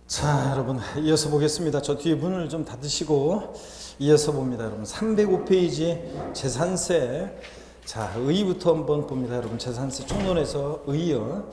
자, 여러분 이어서 보겠습니다. 저 뒤에 문을 좀 닫으시고 이어서 봅니다. 여러분 305페이지 재산세. 자, 의의부터 한번 봅니다. 여러분 재산세 총론에서 의의요.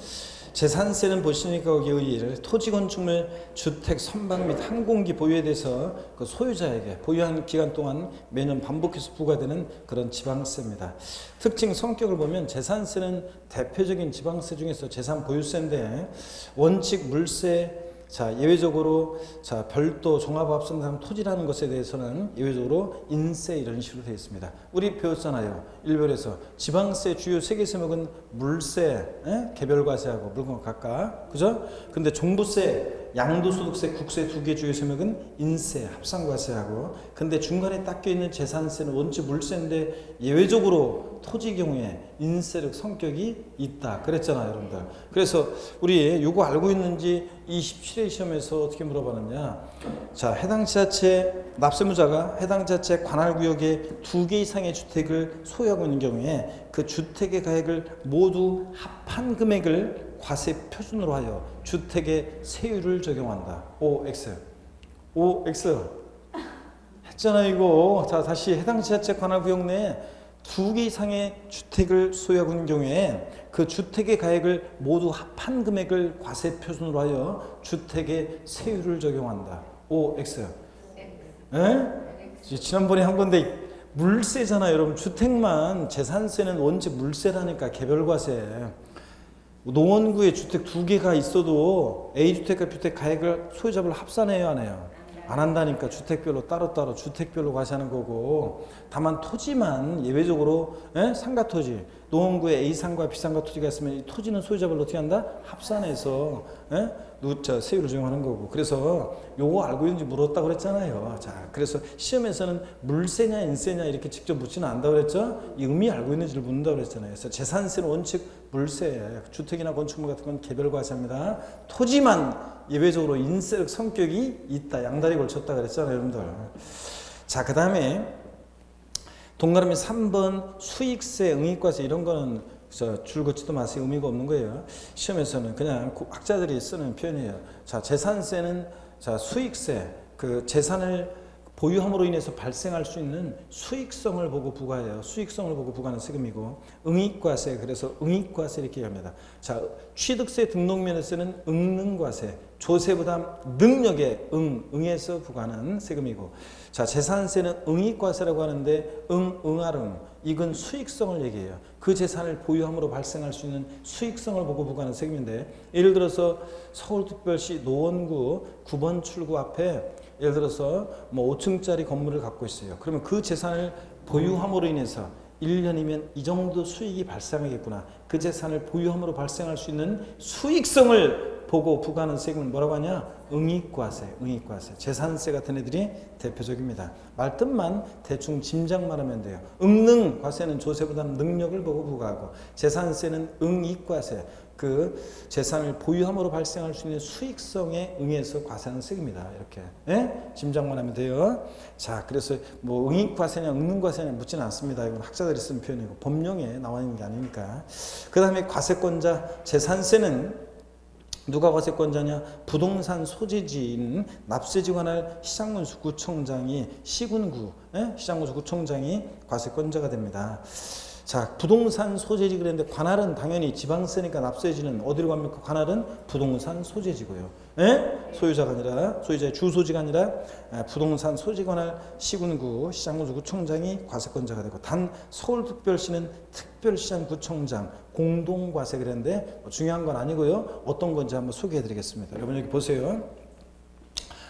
재산세는 보시니까 거기 의의를 토지 건축물 주택 선박 및 항공기 보유에 대해서 그 소유자에게 보유한 기간 동안 매년 반복해서 부과되는 그런 지방세입니다. 특징 성격을 보면 재산세는 대표적인 지방세 중에서 재산 보유세인데 원칙 물세, 자, 예외적으로 자, 별도 종합합산상 토지라는 것에 대해서는 예외적으로 인세 이런 식으로 되어 있습니다. 우리 배웠잖아요. 1별에서 지방세 주요 3개 세목은 물세, 개별과세하고 물건 각각. 그죠? 근데 종부세, 양도소득세, 국세 2개 주요 세목은 인세, 합산과세하고. 근데 중간에 딱 껴있는 재산세는 원칙 물세인데 예외적으로 토지 경우에 인세력 성격이 있다. 그랬잖아요, 여러분들. 그래서 우리 요거 알고 있는지 27회 시험에서 어떻게 물어봤느냐. 자, 해당 지자체 납세무자가 해당 지자체 관할구역에 2개 이상의 주택을 소유하고 있는 경우에 그 주택의 가액을 모두 합한 금액을 과세 표준으로 하여 주택의 세율을 적용한다. OX. OX. 했잖아요, 이거. 자, 다시 해당 지자체 관할구역 내에 2개 이상의 주택을 소유하고 있는 경우에 그 주택의 가액을 모두 합한 금액을 과세 표준으로 하여 주택의 세율을 적용한다. OX. 지난번에 한 건데 물세잖아요, 여러분. 주택만 재산세는 원칙 물세라니까 개별과세. 노원구에 주택 2개가 있어도 A주택과 B주택 가액을 소유자별로 합산해요, 안 해요? 안 한다니까. 주택별로 따로따로 주택별로 과세하는 거고, 다만 토지만 예외적으로 상가토지, 노원구에 A상가 B상가 토지가 있으면 이 토지는 소유자별로 어떻게 한다? 합산해서 세율을 적용하는 거고. 그래서 요거 알고 있는지 물었다고 그랬잖아요. 자, 그래서 시험에서는 물세냐 인세냐 이렇게 직접 묻지는 않는다고 그랬죠. 이 의미 알고 있는지를 묻는다고 그랬잖아요. 그래서 재산세는 원칙 물세, 주택이나 건축물 같은 건 개별과세입니다. 토지만 예외적으로 인세력 성격이 있다. 양다리 걸쳤다 그랬잖아요, 여러분들. 자, 그 다음에 동그라미 3번 수익세, 응익과세 이런 거는 줄 긋지도 마세요. 의미가 없는 거예요. 시험에서는 그냥 학자들이 쓰는 표현이에요. 자, 재산세는 자, 수익세, 그 재산을 보유함으로 인해서 발생할 수 있는 수익성을 보고 부과해요. 수익성을 보고 부과하는 세금이고, 응익과세, 그래서 응익과세 이렇게 얘기합니다. 자, 취득세 등록면에서는 응능과세, 조세부담 능력의 응에서 부과하는 세금이고, 자, 재산세는 응익과세라고 하는데 응할 이건 수익성을 얘기해요. 그 재산을 보유함으로 발생할 수 있는 수익성을 보고 부과하는 세금인데, 예를 들어서 서울특별시 노원구 9번 출구 앞에 예를 들어서 뭐 5층짜리 건물을 갖고 있어요. 그러면 그 재산을 보유함으로 인해서 1년이면 이 정도 수익이 발생하겠구나. 그 재산을 보유함으로 발생할 수 있는 수익성을 보고 부과하는 세금을 뭐라고 하냐? 응익과세, 응익과세. 재산세 같은 애들이 대표적입니다. 말뜻만 대충 짐작만 하면 돼요. 응능과세는 조세부담 능력을 보고 부과하고, 재산세는 응익과세, 그 재산을 보유함으로 발생할 수 있는 수익성에 응해서 과세하는 세금이다. 이렇게 짐작만 하면 돼요. 자, 그래서 뭐 응익과세냐 응능과세냐 묻지는 않습니다. 이건 학자들이 쓴 표현이고 법령에 나와 있는 게 아니니까. 그 다음에 과세권자 재산세는 누가 과세권자냐? 부동산 소재지인 납세지 관할 시장군수 구청장이 시군구, 시장군수 구청장이 과세권자가 됩니다. 자, 부동산 소재지 그랬는데 관할은 당연히 지방세니까 납세지는 어디로 갑니까? 관할은 부동산 소재지고요. 소유자가 아니라, 소유자의 주소지가 아니라 부동산 소재 관할 시군구, 시장군수 구청장이 과세권자가 되고, 단 서울특별시는 특별시장구청장 공동과세 그랬는데 중요한 건 아니고요. 어떤 건지 한번 소개해 드리겠습니다. 여러분 여기 보세요.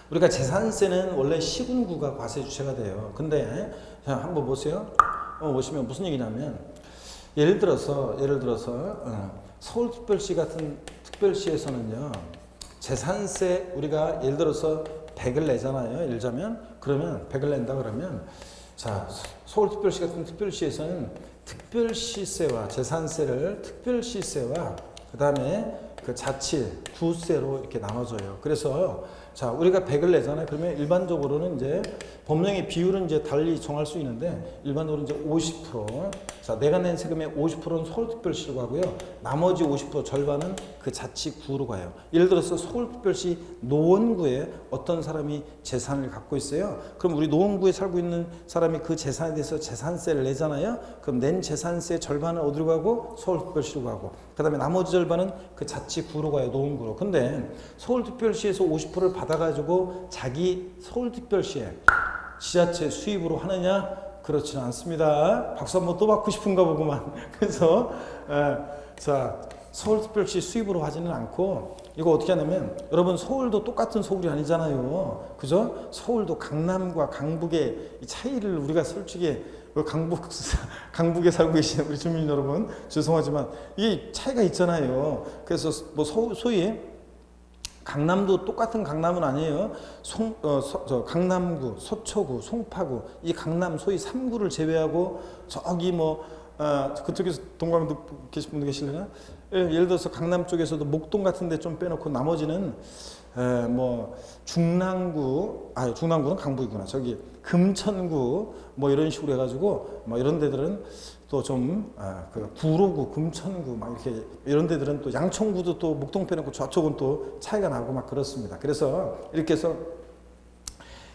우리가 재산세는 원래 시군구가 과세 주체가 돼요. 근데 한번 보세요. 보시면 무슨 얘기냐면, 예를 들어서 서울특별시 같은 특별시에서는요, 재산세 우리가 예를 들어서 100을 내잖아요. 예를 들자면, 그러면 100을 낸다 그러면, 자, 서울특별시 같은 특별시에서는 특별시세와 재산세를 특별시세와 그 다음에 그 자치, 구세로 이렇게 나눠져요. 그래서 자, 우리가 100을 내잖아요. 그러면 일반적으로는 이제 법령의 비율은 이제 달리 정할 수 있는데 일반적으로 이제 50%. 자, 내가 낸 세금의 50%는 서울특별시로 가고요. 나머지 50% 절반은 그 자치구로 가요. 예를 들어서 서울특별시 노원구에 어떤 사람이 재산을 갖고 있어요. 그럼 우리 노원구에 살고 있는 사람이 그 재산에 대해서 재산세를 내잖아요. 그럼 낸 재산세 절반은 어디로 가고? 서울특별시로 가고. 그 다음에 나머지 절반은 그 자치구로 가요. 노원구로. 근데 서울특별시에서 50%를 받아가지고 자기 서울특별시에 지자체 수입으로 하느냐? 그렇지는 않습니다. 박수 한번 또 받고 싶은가 보구만. 그래서 자, 서울특별시 수입으로 하지는 않고 이거 어떻게 하냐면 여러분 서울도 똑같은 서울이 아니잖아요. 그죠? 서울도 강남과 강북의 이 차이를 우리가 솔직히 강북에 살고 계시는 우리 주민 여러분 죄송하지만 이 차이가 있잖아요. 그래서 뭐 소위 강남도 똑같은 강남은 아니에요. 강남구, 서초구, 송파구 이 강남 소위 3구를 제외하고 저기 뭐 그쪽에서 동광도 계신 분들 계시려나? 예를 들어서 강남 쪽에서도 목동 같은 데 좀 빼놓고 나머지는 뭐 중랑구는 강북이구나. 저기 금천구 뭐 이런 식으로 해가지고 뭐 이런 데들은 또 좀 그 구로구, 금천구 막 이렇게 이런 데들은 또 양천구도 또 목동 빼놓고 저쪽은 또 차이가 나고 막 그렇습니다. 그래서 이렇게 해서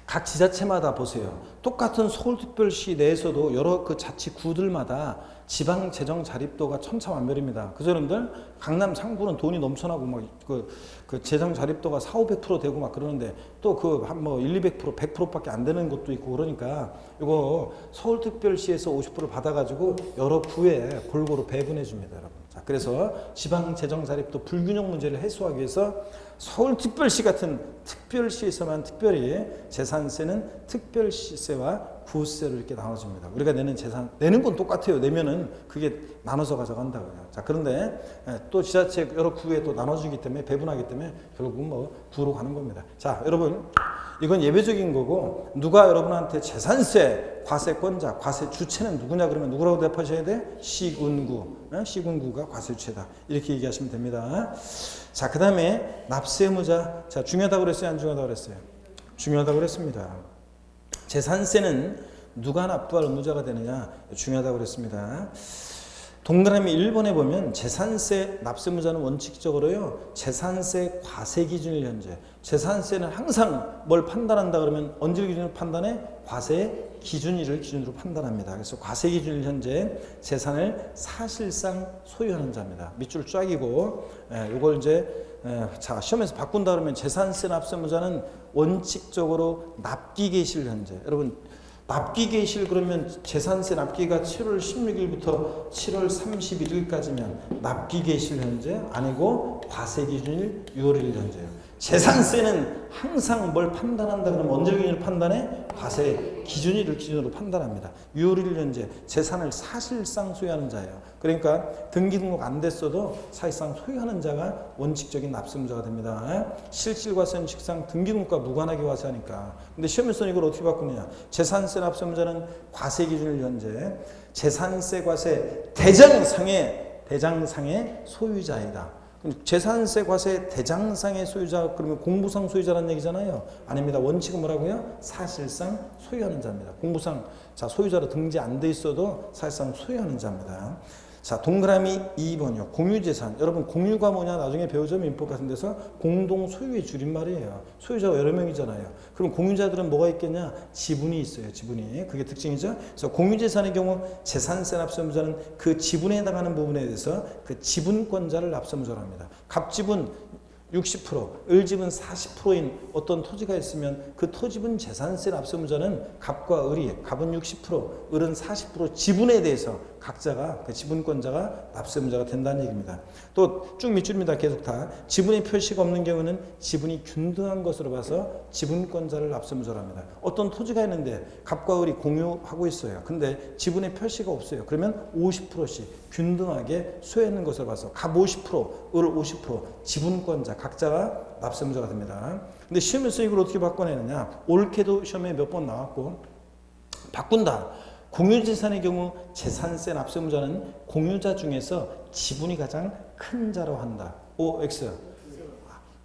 각 지자체마다 보세요. 똑같은 서울특별시 내에서도 여러 그 자치구들마다 지방 재정 자립도가 천차만별입니다. 그죠, 여러분들? 강남 상구는 돈이 넘쳐나고 막 그 재정 자립도가 4,500% 되고 막 그러는데 또 그 한 뭐 200%, 100%밖에 안 되는 것도 있고 그러니까 이거 서울특별시에서 50% 받아가지고 여러 구에 골고루 배분해 줍니다, 여러분. 자, 그래서 지방 재정 자립도 불균형 문제를 해소하기 위해서 서울특별시 같은 특별시에서만 특별히 재산세는 특별시세와 구세로 이렇게 나눠집니다. 우리가 내는 건 똑같아요. 내면은 그게 나눠서 가져간다고요. 자, 그런데 또 지자체 여러 구에 또 나눠주기 때문에 배분하기 때문에 결국은 뭐 구로 가는 겁니다. 자, 여러분 이건 예외적인 거고 누가 여러분한테 재산세 과세권자, 과세 주체는 누구냐 그러면 누구라고 대답하셔야 돼? 시군구. 시군구가 과세 주체다. 이렇게 얘기하시면 됩니다. 자, 그 다음에 납세의무자. 자, 중요하다고 그랬어요? 안 중요하다고 그랬어요? 중요하다고 그랬습니다. 재산세는 누가 납부할 의무자가 되느냐? 중요하다고 그랬습니다. 동그라미 1번에 보면 재산세 납세의무자는 원칙적으로요. 재산세 과세 기준일 현재. 재산세는 항상 뭘 판단한다 그러면 언제를 기준으로 판단해? 과세 기준일을 기준으로 판단합니다. 그래서 과세 기준일 현재 재산을 사실상 소유하는 자입니다. 밑줄 쫙이고 요걸 이제 자, 시험에서 바꾼다 그러면 재산세 납세의무자는 원칙적으로 납기 개시일 현재. 여러분 납기 개시일 그러면 재산세 납기가 7월 16일부터 7월 31일까지면 납기 개시일 현재 아니고 과세 기준일 6월 1일 현재예요. 재산세는 항상 뭘 판단한다 그러면 언제 기준으로 판단해? 과세 기준일을 기준으로 판단합니다. 6월 1일 현재 재산을 사실상 소유하는 자예요. 그러니까 등기등록 안 됐어도 사실상 소유하는 자가 원칙적인 납세의무자가 됩니다. 실질과세는 등기등록과 무관하게 과세하니까. 근데 시험에서 이걸 어떻게 바꾸느냐? 재산세 납세의무자는 과세 기준일 현재 재산세 과세 대장상의 소유자이다. 재산세 과세 대장상의 소유자 그러면 공부상 소유자라는 얘기잖아요. 아닙니다. 원칙은 뭐라고요? 사실상 소유하는 자입니다. 공부상 자 소유자로 등재 안 돼 있어도 사실상 소유하는 자입니다. 자, 동그라미 2번이요. 공유재산. 여러분 공유가 뭐냐 나중에 배우죠. 민법 같은 데서 공동소유의 줄임말이에요. 소유자가 여러 명이잖아요. 그럼 공유자들은 뭐가 있겠냐? 지분이 있어요. 지분이. 그게 특징이죠. 그래서 공유재산의 경우 재산세 납세의무자는 그 지분에 해당하는 부분에 대해서 그 지분권자를 납세의무자로 합니다. 갑지분 60%, 을지분 40%인 어떤 토지가 있으면 그 토지분 재산세 납세의무자는 갑과 을이 갑은 60%, 을은 40% 지분에 대해서 각자가 그 지분권자가 납세의무자가 된다는 얘기입니다. 또 쭉 밑줄입니다. 계속 다 지분의 표시가 없는 경우는 지분이 균등한 것으로 봐서 지분권자를 납세의무자로 합니다. 어떤 토지가 있는데 갑과 을이 공유하고 있어요. 근데 지분의 표시가 없어요. 그러면 50%씩 균등하게 소유하는 것으로 봐서 갑 50%, 을 50% 지분권자 각자가 납세의무자가 됩니다. 근데 시험에서 이걸 어떻게 바꿔내느냐? 옳게도 시험에 몇 번 나왔고 바꾼다. 공유재산의 경우 재산세 납세의무자는 공유자 중에서 지분이 가장 큰 자로 한다. OX.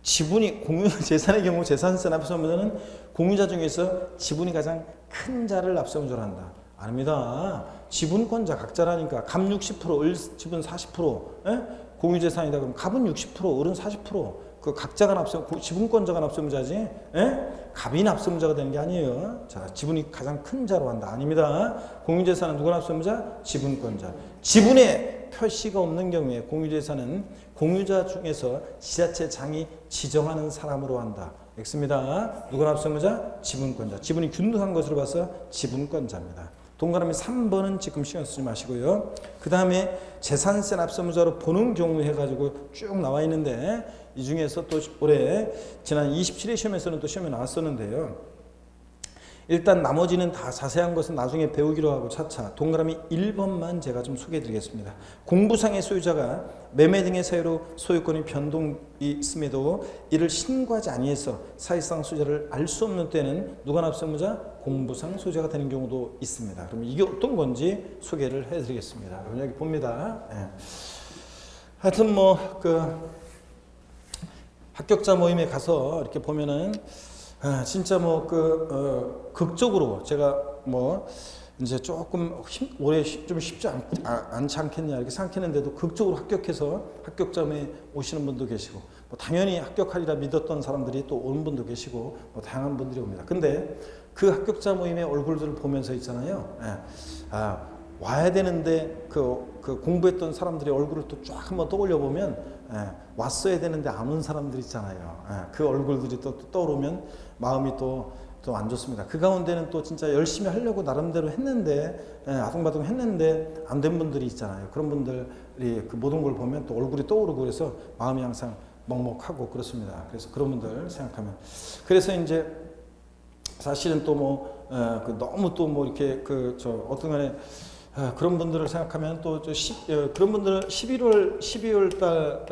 지분이 공유 재산의 경우 재산세나 앞세우면은 공유자 중에서 지분이 가장 큰 자를 앞세운 줄 안다. 아닙니다. 지분권자 각자라니까. 갑 60%, 을 지분 40%, 예? 공유재산이다 그러면 갑은 60%, 을은 40%. 그 각자가 납세우, 지분권자가 납세무자지, 예? 갑이 납세무자가 되는 게 아니에요. 자, 지분이 가장 큰 자로 한다. 아닙니다. 공유재산은 누가 납세무자? 지분권자. 지분에 표시가 없는 경우에 공유재산은 공유자 중에서 지자체장이 지정하는 사람으로 한다. X입니다. 누가 납세무자? 지분권자. 지분이 균등한 것으로 봐서 지분권자입니다. 동그라미 3번은 지금 신경 쓰지 마시고요. 그 다음에 재산세 납세무자로 보는 경우 해가지고 쭉 나와 있는데 이 중에서 또 올해 지난 27회 시험에서는 또 시험에 나왔었는데요. 일단 나머지는 다 자세한 것은 나중에 배우기로 하고 차차 동그라미 1번만 제가 좀 소개해 드리겠습니다. 공부상의 소유자가 매매 등의 사유로 소유권이 변동이 있음에도 이를 신고하지 아니해서 사실상 소유자를 알 수 없는 때는 누가 납세무자? 공부상 소유자가 되는 경우도 있습니다. 그럼 이게 어떤 건지 소개를 해 드리겠습니다. 여기 봅니다. 예. 하여튼 합격자 모임에 가서 이렇게 보면은 진짜 극적으로 제가 이제 조금 올해 좀 쉽지 않지 않겠냐 이렇게 생각했는데도 극적으로 합격해서 합격점에 오시는 분도 계시고 당연히 합격하리라 믿었던 사람들이 또 오는 분도 계시고 다양한 분들이 옵니다. 근데 그 합격자 모임의 얼굴들을 보면서 있잖아요. 와야 되는데 그 공부했던 사람들의 얼굴을 또 쫙 한번 떠올려 보면 왔어야 되는데 안 온 사람들 있잖아요. 그 얼굴들이 또 떠오르면 마음이 또 안 좋습니다. 그 가운데는 또 진짜 열심히 하려고 나름대로 했는데 아둥바둥 했는데 안 된 분들이 있잖아요. 그런 분들이 그 모든 걸 보면 또 얼굴이 떠오르고 그래서 마음이 항상 먹먹하고 그렇습니다. 그래서 그런 분들 생각하면 그래서 이제 사실은 또 너무 또 이렇게 어떤 간에 그런 분들을 생각하면 또 그런 분들은 12월 달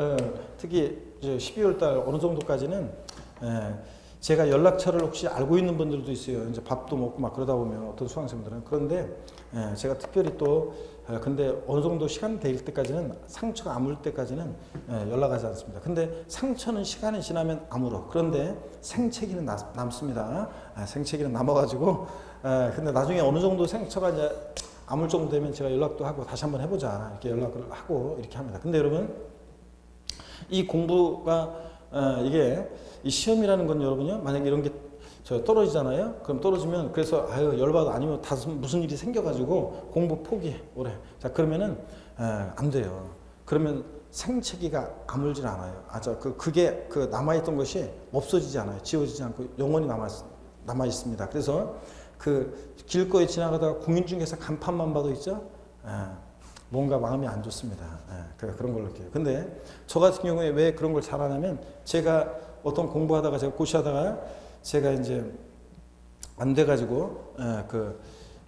특히 12월 달 어느 정도까지는 제가 연락처를 혹시 알고 있는 분들도 있어요. 이제 밥도 먹고 막 그러다 보면 어떤 수강생들은 그런데 제가 특별히 또 근데 어느 정도 시간 될 때까지는 상처가 아물 때까지는 연락하지 않습니다. 근데 상처는 시간이 지나면 아물어. 그런데 생채기는 남습니다. 생채기는 남아가지고 근데 나중에 어느 정도 상처가 이제 아물 정도 되면 제가 연락도 하고 다시 한번 해보자 이렇게 연락을 하고 이렇게 합니다. 근데 여러분 이 공부가 이게 이 시험이라는 건 여러분요 만약에 이런 게 떨어지잖아요. 그럼 떨어지면 그래서 열받아 아니면 다 무슨 일이 생겨가지고 공부 포기해 올해. 자 그러면은 안 돼요. 그러면 생채기가 아물질 않아요. 그게 남아있던 것이 없어지지 않아요. 지워지지 않고 영원히 남아 있습니다. 그래서 그 길거리 지나가다가 공인중개사 간판만 봐도 있죠. 뭔가 마음이 안 좋습니다. 그런 걸로 느껴요. 근데 저 같은 경우에 왜 그런 걸 잘하냐면 제가 어떤 공부하다가 제가 고시하다가 제가 이제 안 돼가지고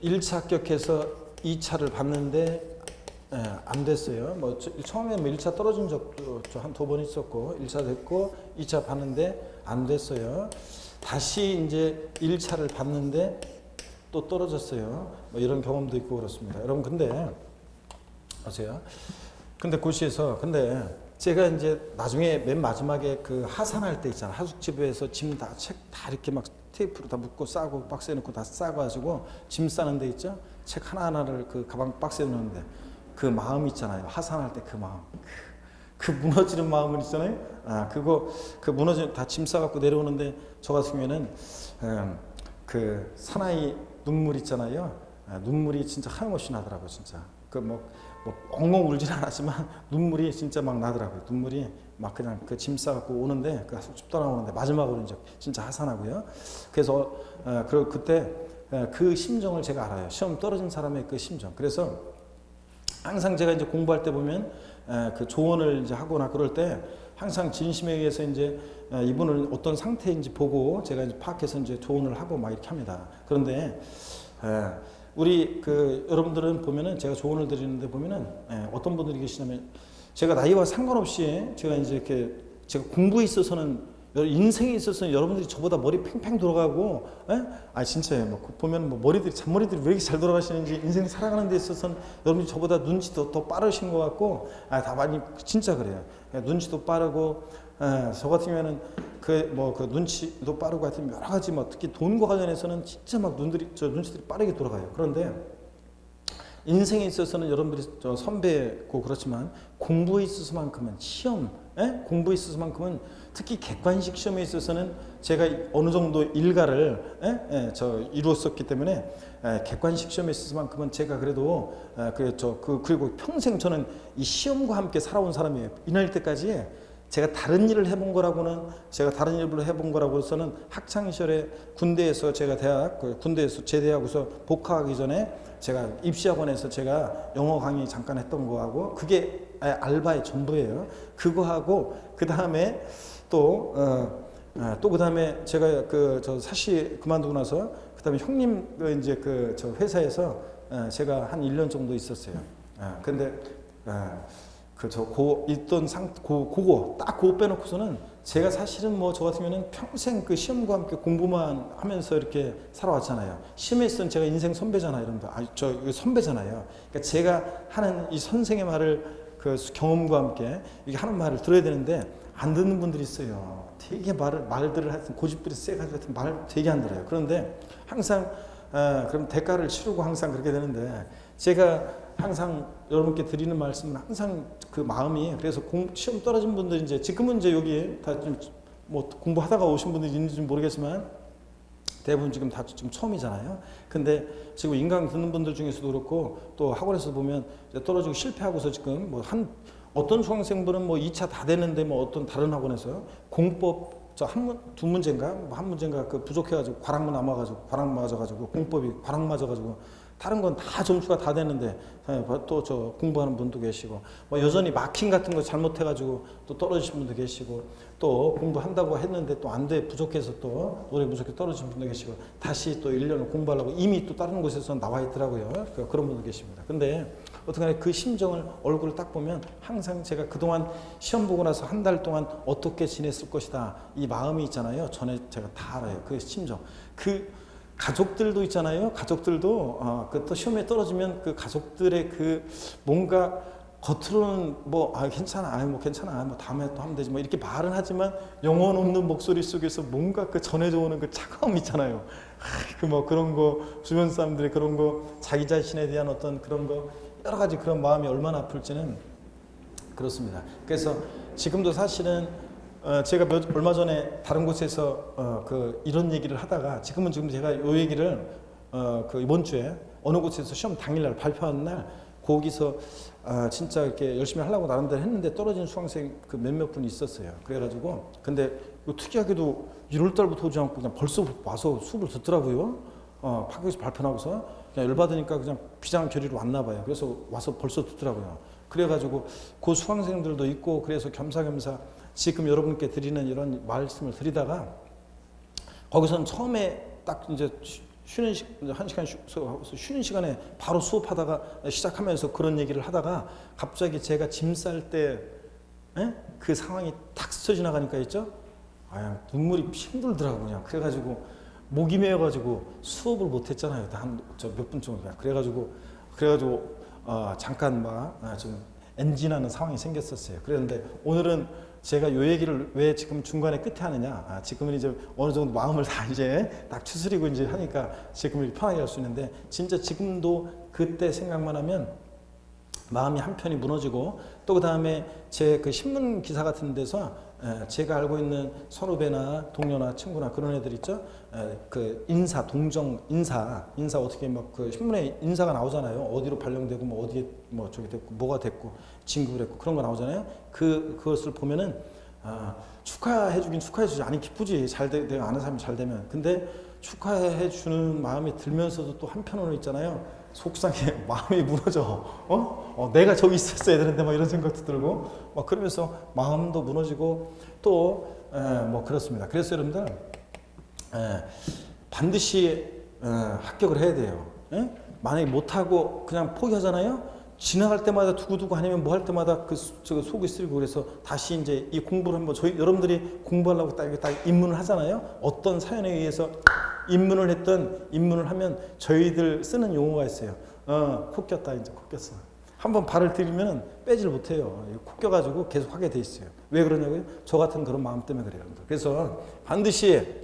1차 합격해서 2차를 봤는데 안 됐어요. 처음에 1차 떨어진 적도 한 2번 있었고 1차 됐고 2차 봤는데 안 됐어요. 다시 이제 1차를 봤는데 또 떨어졌어요. 이런 경험도 있고 그렇습니다. 여러분 근데 아세요? 근데 고시에서 제가 이제 나중에 맨 마지막에 그 하산할 때 있잖아. 하숙집에서 짐 다 책 다 이렇게 막 테이프로 다 묶고 싸고 박스에 넣고 다 싸가지고 짐 싸는 데 있죠. 책 하나하나를 그 가방 박스에 넣는데 그 마음 있잖아요. 하산할 때 그 마음. 그 무너지는 마음은 있잖아요. 그 무너지는 다 짐 싸갖고 내려오는데 저 같은 경우에는 그 사나이 눈물 있잖아요. 눈물이 진짜 하염없이 나더라고요. 진짜. 엉엉 울진 않았지만 눈물이 진짜 막 나더라고요. 눈물이 막 그냥 그 짐 싸갖고 오는데 그 하숙집 떠나오는데 마지막으로 이제 진짜 하산하고요. 그래서 그때 그 심정을 제가 알아요. 시험 떨어진 사람의 그 심정. 그래서 항상 제가 이제 공부할 때 보면 그 조언을 이제 하거나 그럴 때 항상 진심에 의해서 이제 이분은 어떤 상태인지 보고 제가 이제 파악해서 이제 조언을 하고 막 이렇게 합니다. 그런데 우리 여러분들은 보면은 제가 조언을 드리는데 보면은 어떤 분들이 계시냐면 제가 나이와 상관없이 제가 이제 이렇게 제가 공부에 있어서는 인생에 있어서는 여러분들이 저보다 머리 팽팽 돌아가고, 에? 아 진짜예요. 뭐 보면 뭐 머리들이 잔머리들이 왜 이렇게 잘 돌아가시는지 인생 살아가는 데 있어서는 여러분들이 저보다 눈치도 더 빠르신 것 같고, 다 많이 진짜 그래요. 눈치도 빠르고, 저 같은 경우에는 그 눈치도 빠르고 하여튼 여러 가지 뭐 특히 돈과 관련해서는 진짜 막 눈치들이 빠르게 돌아가요. 그런데 인생에 있어서는 여러분들이 저 선배고 그렇지만 공부에 있어서만큼은 공부에 있어서만큼은 특히 객관식 시험에 있어서는 제가 어느 정도 일가를 이루었었기 때문에 객관식 시험에 있어서만큼은 제가 그래도 그리고 평생 저는 이 시험과 함께 살아온 사람이에요. 이 나이 때까지 제가 다른 일을 해본 거라고서는 학창 시절에 군대에서 제가 군대에서 제대하고서 복학하기 전에 제가 입시학원에서 제가 영어 강의 잠깐 했던 거하고 그게 알바의 전부예요. 그거 하고 그 다음에 또 그 다음에 제가 저 사시 그만두고 나서 그 다음에 형님 이제 저 회사에서 제가 한 1년 정도 있었어요. 근데 그거 빼놓고서는 제가 사실은 뭐 저 같은 경우는 평생 그 시험과 함께 공부만 하면서 이렇게 살아왔잖아요. 시험에 있어서는 제가 인생 선배잖아요, 여러분들. 저 선배잖아요. 그러니까 제가 하는 이 선생의 말을 그 경험과 함께 이게 하는 말을 들어야 되는데 안 듣는 분들이 있어요. 되게 말들을 하여튼 고집들이 세가지고 하여튼 말 되게 안 들어요. 그런데 항상 그럼 대가를 치르고 항상 그렇게 되는데 제가 항상 여러분께 드리는 말씀은 항상 그 마음이 그래서 시험 떨어진 분들 이제 지금은 이제 여기 다 좀 뭐 공부하다가 오신 분들이 있는지 모르겠지만 대부분 지금 다 좀 처음이잖아요. 근데 지금 인강 듣는 분들 중에서도 그렇고 또 학원에서 보면 이제 떨어지고 실패하고서 지금 뭐 어떤 수강생분은 뭐 2차 다 되는데 뭐 어떤 다른 학원에서 공법 두 문제인가 한 문제인가 그 부족해가지고 과락 맞아가지고 공법이 과락 맞아가지고 다른 건 다 점수가 다 되는데 또 저 공부하는 분도 계시고 뭐 여전히 마킹 같은 거 잘못해가지고 또 떨어지신 분도 계시고 또 공부한다고 했는데 또 안 돼 부족해서 또 노래 부족해 떨어진 분도 계시고 다시 또 1년을 공부하려고 이미 또 다른 곳에서 나와 있더라고요. 그런 분도 계십니다. 근데 어떻게 그 심정을 얼굴을 딱 보면 항상 제가 그동안 시험 보고 나서 한 달 동안 어떻게 지냈을 것이다 이 마음이 있잖아요. 전에 제가 다 알아요. 그 심정 가족들도 있잖아요. 가족들도 또 시험에 떨어지면 그 가족들의 그 뭔가 겉으로는 뭐 괜찮아, 뭐 괜찮아, 뭐 다음에 또 하면 되지, 뭐 이렇게 말은 하지만 영혼 없는 목소리 속에서 뭔가 그 전해져 오는 그 차가움 있잖아요. 그 뭐 그런 거 주변 사람들의 그런 거 자기 자신에 대한 어떤 그런 거 여러 가지 그런 마음이 얼마나 아플지는 그렇습니다. 그래서 지금도 사실은 제가 얼마 전에 다른 곳에서 이런 얘기를 하다가 지금 제가 요 얘기를 이번 주에 어느 곳에서 시험 당일날 발표하는 날 거기서 진짜 이렇게 열심히 하려고 나름대로 했는데 떨어진 수강생 그 몇몇 분이 있었어요. 그래가지고 근데 특이하게도 1월 달부터 오지 않고 그냥 벌써 와서 수업을 듣더라고요. 학교에서 발표 나고서 그냥 열받으니까 그냥 비장 결의로 왔나 봐요. 그래서 와서 벌써 듣더라고요. 그래가지고 그 수강생들도 있고 그래서 겸사겸사 지금 여러분께 드리는 이런 말씀을 드리다가 거기서는 처음에 딱 이제 한 시간 쉬는 시간에 바로 수업하다가 시작하면서 그런 얘기를 하다가 갑자기 제가 짐 쌀 때 그 상황이 탁 스쳐 지나가니까 있죠? 눈물이 핑들더라고 그냥. 그래가지고 목이 메어가지고 수업을 못 했잖아요. 한 몇 분 정도. 그래가지고 잠깐 좀 엔진하는 상황이 생겼었어요. 그런데 오늘은 제가 요 얘기를 왜 지금 중간에 끝에 하느냐. 지금은 이제 어느 정도 마음을 다 이제 딱 추스리고 이제 하니까 지금은 편하게 할 수 있는데 진짜 지금도 그때 생각만 하면 마음이 한편이 무너지고 또 그 다음에 제 그 신문 기사 같은 데서 제가 알고 있는 선후배나 동료나 친구나 그런 애들 있죠. 그 인사 어떻게 막 그 신문에 인사가 나오잖아요. 어디로 발령되고 뭐 어디에 뭐 저기 됐고 뭐가 됐고 진급을 했고 그런 거 나오잖아요. 그것을 보면은 축하해주긴 축하해주지 아니 기쁘지 내가 아는 사람이 잘 되면. 근데 축하해주는 마음이 들면서도 또 한편으로 있잖아요. 속상해 마음이 무너져. 내가 저기 있었어야 되는데 막 이런 생각도 들고 막 그러면서 마음도 무너지고 또 뭐 그렇습니다. 그래서 여러분들 반드시 합격을 해야 돼요. 만약에 못하고 그냥 포기하잖아요. 지나갈 때마다 두고두고 아니면 뭐 할 때마다 속이 쓰리고 그래서 다시 이제 이 공부를 한번 저희 여러분들이 공부하려고 딱 이렇게 딱 입문을 하잖아요. 어떤 사연에 의해서 입문을 하면 저희들 쓰는 용어가 있어요. 코 꼈다 이제 코 꼈어. 한번 발을 들이면 빼질 못해요. 코 껴가지고 계속 하게 돼 있어요. 왜 그러냐고요? 저 같은 그런 마음 때문에 그래요. 그래서 반드시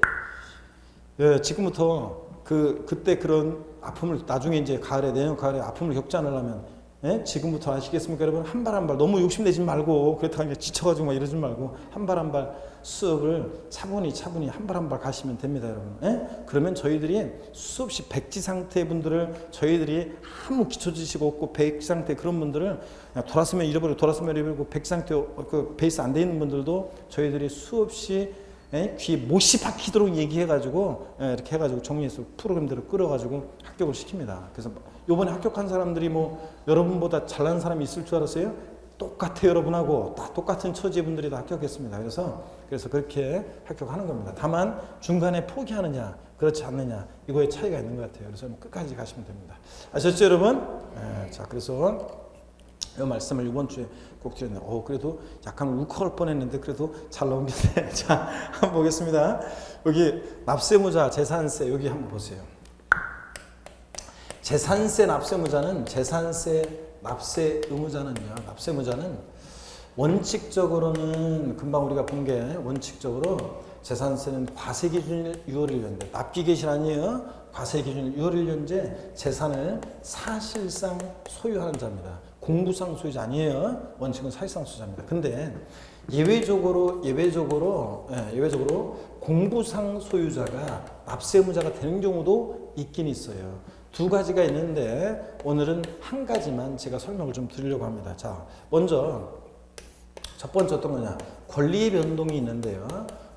지금부터 그때 그런 아픔을 나중에 이제 내년 가을에 아픔을 겪지 않으려면 지금부터 아시겠습니까, 여러분? 한 발 한 발 너무 욕심내지 말고 그렇다고 지쳐가지고 막 이러지 말고 한 발 한 발 수업을 차분히 한 발 한 발 가시면 됩니다, 여러분. 그러면 저희들이 수없이 백지 상태 분들을 저희들이 아무 기초 지식 없고 백지 상태 그런 분들을 돌았으면 잃어버리고 백지 상태 그 베이스 안 돼 있는 분들도 저희들이 수없이 귀에 못이 박히도록 얘기해가지고 이렇게 해가지고 정리해서 프로그램들을 끌어가지고 합격을 시킵니다. 그래서 요번에 합격한 사람들이 뭐 여러분보다 잘난 사람이 있을 줄 알았어요? 똑같아요. 여러분하고 다 똑같은 처지의 분들이 다 합격했습니다. 그래서 그렇게 합격하는 겁니다. 다만 중간에 포기하느냐 그렇지 않느냐 이거에 차이가 있는 것 같아요. 그래서 끝까지 가시면 됩니다. 아셨죠, 여러분? 자, 그래서 이 말씀을 이번 주에 꼭 드렸네요. 그래도 약간 울컥할 뻔했는데 그래도 잘 넘기네. 자, 한번 보겠습니다. 여기 납세무자, 재산세 여기 한번 보세요. 재산세 납세무자는 납세무자는 원칙적으로는 금방 우리가 본 게 원칙적으로 재산세는 과세기준일 6월 1년제 납기계실 아니에요. 과세기준일 6월 1년제 재산을 사실상 소유하는 자입니다. 공부상 소유자 아니에요. 원칙은 사실상 소유자입니다. 근데 예외적으로 공부상 소유자가 납세무자가 되는 경우도 있긴 있어요. 두 가지가 있는데 오늘은 한 가지만 제가 설명을 좀 드리려고 합니다. 자, 먼저 첫 번째 어떤 거냐? 권리 변동이 있는데요.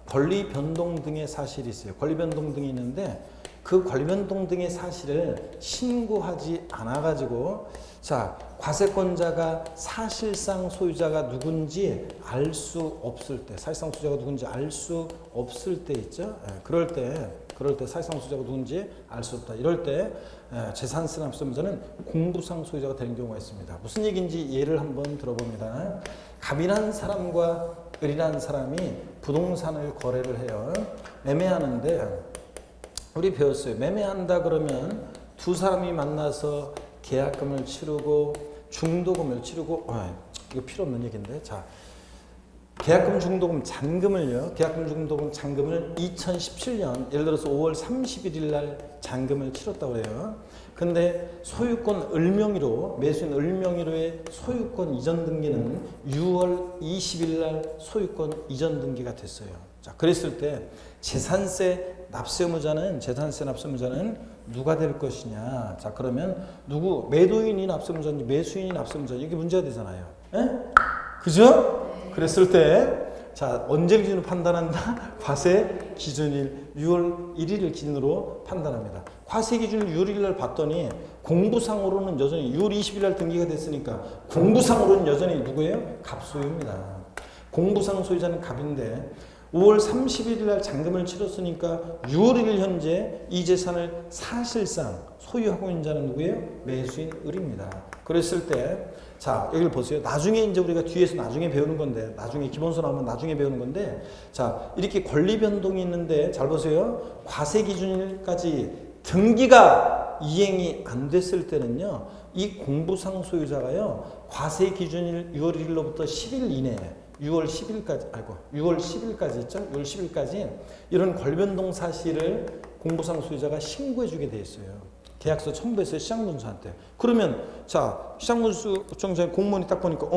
권리 변동 등의 사실이 있어요. 권리 변동 등이 있는데 그 권리 변동 등의 사실을 신고하지 않아 가지고 자, 과세권자가 사실상 소유자가 누군지 알 수 없을 때, 사실상 소유자가 누군지 알 수 없을 때 있죠. 그럴 때 사실상 소유자가 누군지 알 수 없다. 이럴 때 재산세 납세무자는 공부상 소유자가 되는 경우가 있습니다. 무슨 얘기인지 예를 한번 들어봅니다. 갑이라는 사람과 을이라는 사람이 부동산을 거래를 해요. 매매하는데 우리 배웠어요. 매매한다 그러면 두 사람이 만나서 계약금을 치르고 중도금을 치르고 이거 필요 없는 얘기인데 자 계약금 중도금 잔금을 2017년 예를 들어서 5월 31일 날 잔금을 치렀다고 해요. 근데 소유권 을명의로 매수인 을명의로의 소유권 이전 등기는 6월 20일 날 소유권 이전 등기가 됐어요. 자, 그랬을 때 재산세 납세무자는 누가 될 것이냐? 자, 그러면 누구 매도인이 납세무자인지 매수인이 납세무자인지 이게 문제가 되잖아요. 그죠? 그랬을 때 자, 언제 기준으로 판단한다? 과세 기준일 6월 1일을 기준으로 판단합니다. 과세 기준일 6월 1일 날 봤더니 공부상으로는 여전히 6월 20일 날 등기가 됐으니까 공부상으로는 여전히 누구예요? 갑소유입니다. 공부상 소유자는 갑인데 5월 31일 날 잔금을 치렀으니까 6월 1일 현재 이 재산을 사실상 소유하고 있는 자는 누구예요? 매수인 을입니다. 그랬을 때 자, 여기를 보세요. 나중에 이제 우리가 뒤에서 나중에 배우는 건데, 나중에 기본서 나오면 나중에 배우는 건데, 자, 이렇게 권리 변동이 있는데, 잘 보세요. 과세 기준일까지 등기가 이행이 안 됐을 때는요, 이 공부상 소유자가요, 과세 기준일 6월 1일로부터 10일 이내에 6월 10일까지 있죠? 6월 10일까지 이런 권리 변동 사실을 공부상 소유자가 신고해 주게 돼 있어요. 계약서 첨부해서 시장문수한테. 그러면 자, 시장문수 정장 공무원이 딱 보니까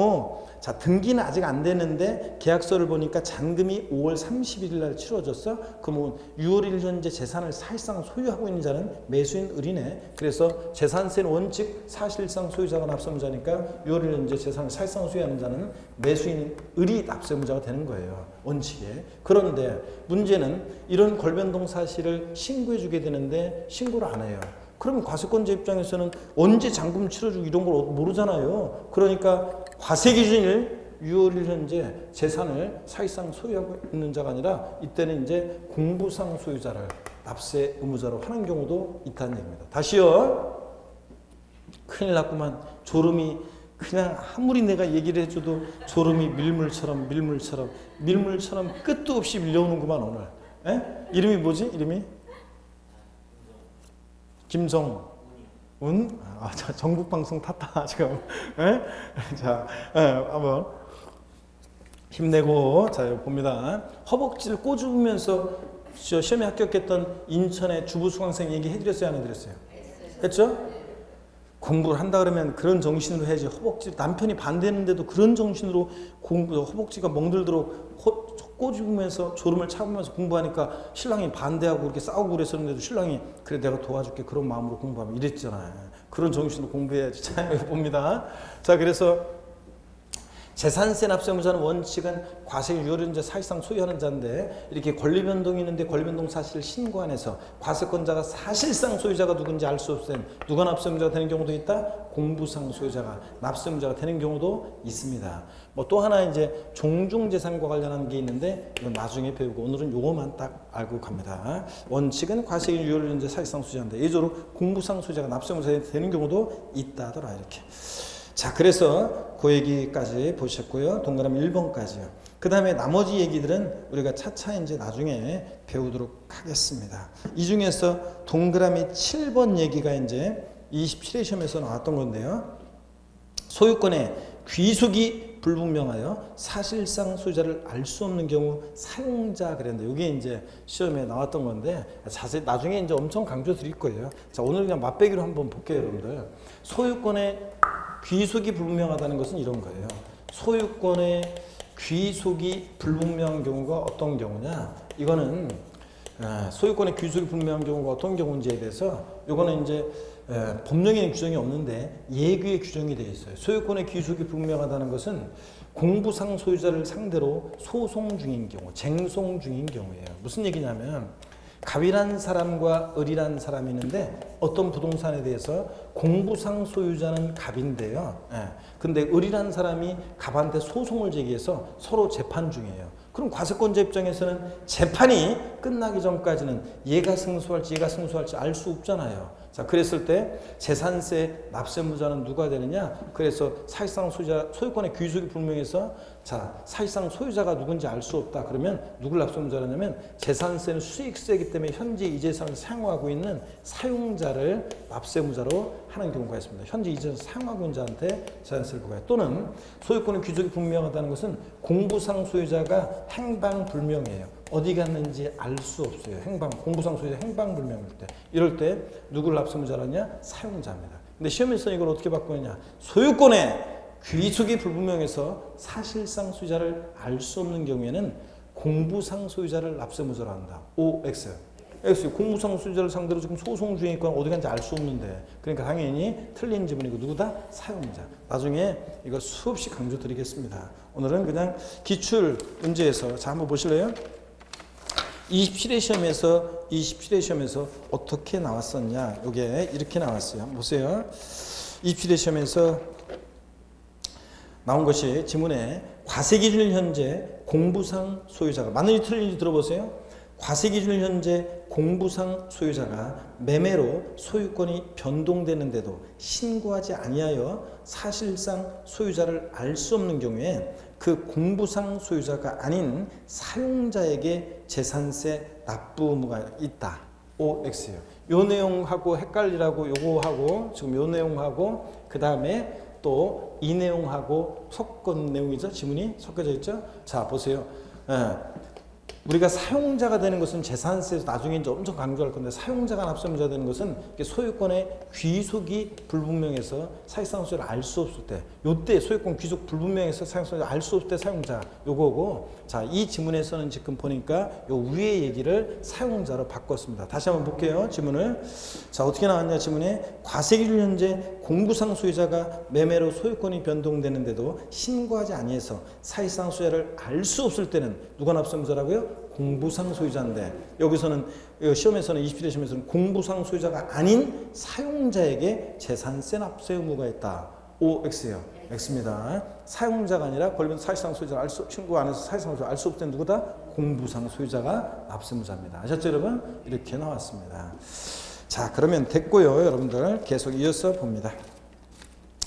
자, 등기는 아직 안 되는데 계약서를 보니까 잔금이 5월 31일 날 치러졌어. 그러면 6월 1일 현재 재산을 사실상 소유하고 있는 자는 매수인 을이네. 그래서 재산세는 원칙 사실상 소유자가 납세무자니까 6월 1일 현재 재산을 사실상 소유하는 자는 매수인 을이 납세무자가 되는 거예요. 원칙에. 그런데 문제는 이런 권변동 사실을 신고해 주게 되는데 신고를 안 해요. 그러면 과세권자 입장에서는 언제 잔금 치러주고 이런 걸 모르잖아요. 그러니까 과세기준일 6월 1일 현재 재산을 사실상 소유하고 있는 자가 아니라 이때는 이제 공부상 소유자를 납세 의무자로 하는 경우도 있다는 얘기입니다. 다시요. 큰일 났구만. 졸음이 그냥 아무리 내가 얘기를 해줘도 졸음이 밀물처럼 끝도 없이 밀려오는구만 오늘. 에? 이름이 뭐지? 이름이? 김성운. 자, 전국 방송 탔다 지금. 에? 자, 한번 힘내고 자 여기 봅니다. 허벅지를 꼬집으면서 시험에 합격했던 인천의 주부 수강생 얘기해드렸어요, 안 해드렸어요? 했죠? 공부를 한다 그러면 그런 정신으로 해야지. 허벅지 남편이 반대했는데도 그런 정신으로 허벅지가 멍들도록 꼬집으면서 졸음을 참으면서 공부하니까 신랑이 반대하고 그렇게 싸우고 그랬었는데도 신랑이 그래 내가 도와줄게 그런 마음으로 공부하면 이랬잖아요. 그런 정신으로 공부해야지. 자 여기 봅니다. 자 그래서 재산세 납세무자는 원칙은 과세 유효론자 사실상 소유하는 자인데 이렇게 권리변동이 있는데 권리변동 사실을 신고안해서 과세권자가 사실상 소유자가 누군지 알 수 없을 누가 납세무자가 되는 경우도 있다. 공부상 소유자가 납세무자가 되는 경우도 있습니다. 뭐 또 하나 이제 종중재산과 관련한 게 있는데 이건 나중에 배우고 오늘은 요거만 딱 알고 갑니다. 원칙은 과세 유효론자 사실상 소유자인데 예조로 공부상 소유자가 납세무자가 되는 경우도 있다더라 이렇게. 자 그래서 그 얘기까지 보셨고요. 동그라미 1번까지요. 그 다음에 나머지 얘기들은 우리가 차차 이제 나중에 배우도록 하겠습니다. 이 중에서 동그라미 7번 얘기가 이제 27회 시험에서 나왔던 건데요. 소유권의 귀속이 불분명하여 사실상 소유자를 알 수 없는 경우 사용자 그랬는데 이게 이제 시험에 나왔던 건데 자세히 나중에 이제 엄청 강조 드릴 거예요. 자 오늘 그냥 맛배기로 한번 볼게요, 여러분들. 소유권의 귀속이 불분명하다는 것은 이런 거예요. 소유권의 귀속이 불분명한 경우가 어떤 경우냐? 이거는 소유권의 귀속이 불분명한 경우가 어떤 경우인지에 대해서 이거는 이제 법령에는 규정이 없는데 예규에 규정이 되어 있어요. 소유권의 귀속이 불분명하다는 것은 공부상 소유자를 상대로 소송 중인 경우, 쟁송 중인 경우예요. 무슨 얘기냐면 갑이란 사람과 을이란 사람이 있는데 어떤 부동산에 대해서 공부상 소유자는 갑인데요. 근데 을이란 사람이 갑한테 소송을 제기해서 서로 재판 중이에요. 그럼 과세권자 입장에서는 재판이 끝나기 전까지는 얘가 승소할지 알 수 없잖아요. 자, 그랬을 때 재산세 납세무자는 누가 되느냐? 그래서 사실상 소유자, 소유권의 귀속이 불명해서 자, 사실상 소유자가 누군지 알 수 없다. 그러면 누굴 납세무자라냐면 재산세는 수익세이기 때문에 현재 이 재산을 사용하고 있는 사용자를 납세무자로 하는 경우가 있습니다. 현재 이 재산을 사용하고 있는 자한테 재산세를 부과해요. 또는 소유권의 귀속이 불명하다는 것은 공부상 소유자가 행방불명이에요. 어디 갔는지 알 수 없어요. 공부상 소유자 행방불명일 때. 이럴 때 누굴 납세무자라냐? 사용자입니다. 근데 시험에서 이걸 어떻게 바꾸느냐? 소유권의 귀속이 불분명해서 사실상 소유자를 알 수 없는 경우에는 공부상 소유자를 납세무자로 한다. OX. X. 공부상 소유자를 상대로 지금 소송 중에 있거나 어디 간지 알 수 없는데 그러니까 당연히 틀린 지문이고 누구다? 사용자. 나중에 이거 수없이 강조 드리겠습니다. 오늘은 그냥 기출 문제에서 자 한번 보실래요? 27회 시험에서 어떻게 나왔었냐? 이게 이렇게 나왔어요. 한번 보세요. 27회 시험에서 나온 것이 지문에 과세기준일 현재 공부상 소유자가 맞는지 틀린지 들어보세요. 과세기준일 현재 공부상 소유자가 매매로 소유권이 변동되는데도 신고하지 아니하여 사실상 소유자를 알 수 없는 경우에 그 공부상 소유자가 아닌 사용자에게 재산세 납부 의무가 있다. OX요. 요 내용하고 헷갈리라고 요거하고 지금 요 내용하고 그 다음에 또 이 내용하고 섞은 내용이죠. 지문이 섞여져 있죠. 자 보세요. 우리가 사용자가 되는 것은 재산세에서 나중에 이제 엄청 강조할 건데 사용자가 납세무자가 되는 것은 소유권의 귀속이 불분명해서 사실상 소유를 알 수 없을 때 요때 소유권 귀속 불분명해서 사실상 소유를 알 수 없을 때 사용자 요거고 자, 이 지문에서는 지금 보니까 요 위에 얘기를 사용자로 바꿨습니다. 다시 한번 볼게요. 지문을. 자, 어떻게 나왔냐 지문에 과세기준 현재 공부상 소유자가 매매로 소유권이 변동되는데도 신고하지 아니해서 사실상 소유자를 알 수 없을 때는 누가 납세무자라고요? 공부상 소유자인데 여기서는 시험에서는 27회 시험에서는 공부상 소유자가 아닌 사용자에게 재산세 납세 의무가 있다. OX예요. X입니다. 사용자가 아니라 권리변동 사실상 소유자를 신고 안 해서 사실상 소유자를 알 수 없을 때 누구다? 공부상 소유자가 납세무자입니다. 아셨죠 여러분? 이렇게 나왔습니다. 자 그러면 됐고요. 여러분들 계속 이어서 봅니다.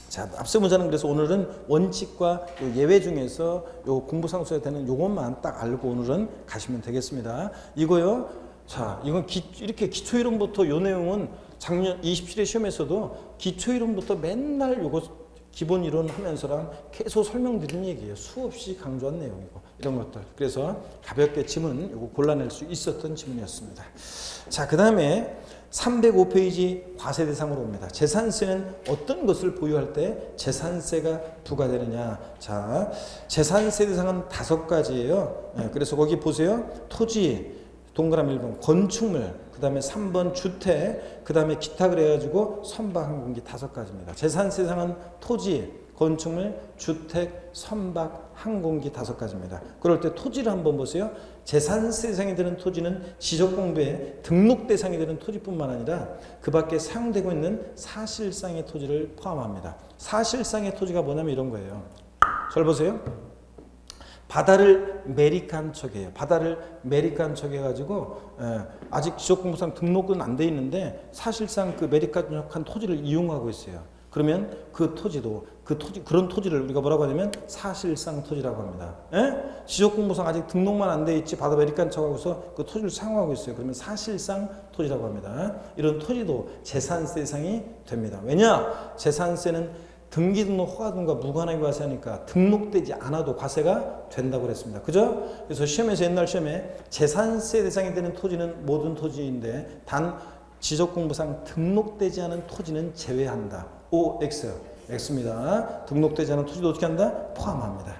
자, 앞서 문제는 그래서 오늘은 원칙과 요 예외 중에서 요 공부상수가 되는 요것만 딱 알고 오늘은 가시면 되겠습니다. 이거요. 자, 이건 이렇게 기초 이론부터 요 내용은 작년 27회 시험에서도 기초 이론부터 맨날 요거 기본 이론 하면서랑 계속 설명드린 얘기예요. 수없이 강조한 내용이고 이런 것들. 그래서 가볍게 지문 요거 골라낼 수 있었던 지문이었습니다. 자, 그다음에 305페이지 과세 대상으로 옵니다. 재산세는 어떤 것을 보유할 때 재산세가 부과되느냐. 자, 재산세 대상은 5가지예요. 그래서 거기 보세요. 토지, 동그라미 1번, 건축물, 그 다음에 3번 주택, 그 다음에 기타 그래가지고 선박 항공기 5가지입니다. 재산세 대상은 토지, 건축물, 주택, 선박, 항공기 5가지입니다. 그럴 때 토지를 한번 보세요. 재산세 대상이 되는 토지는 지적공부에 등록 대상이 되는 토지뿐만 아니라 그 밖에 사용되고 있는 사실상의 토지를 포함합니다. 사실상의 토지가 뭐냐면 이런 거예요. 잘 보세요. 바다를 메리칸 척이에요. 바다를 메리칸 척 해가지고 아직 지적공부상 등록은 안 돼 있는데 사실상 그 메리칸 척한 토지를 이용하고 있어요. 그러면 그 토지도 그런 토지를 우리가 뭐라고 하냐면 사실상 토지라고 합니다. 지적공부상 아직 등록만 안 돼 있지 바다 메리칸 척하고서 그 토지를 사용하고 있어요. 그러면 사실상 토지라고 합니다. 이런 토지도 재산세 대상이 됩니다. 왜냐? 재산세는 등기등록 허가등과 무관하게 과세하니까 등록되지 않아도 과세가 된다고 그랬습니다. 그죠? 그래서 시험에서 옛날 시험에 재산세 대상이 되는 토지는 모든 토지인데 단 지적공부상 등록되지 않은 토지는 제외한다. OX. X입니다. 등록되지 않은 토지도 어떻게 한다? 포함합니다.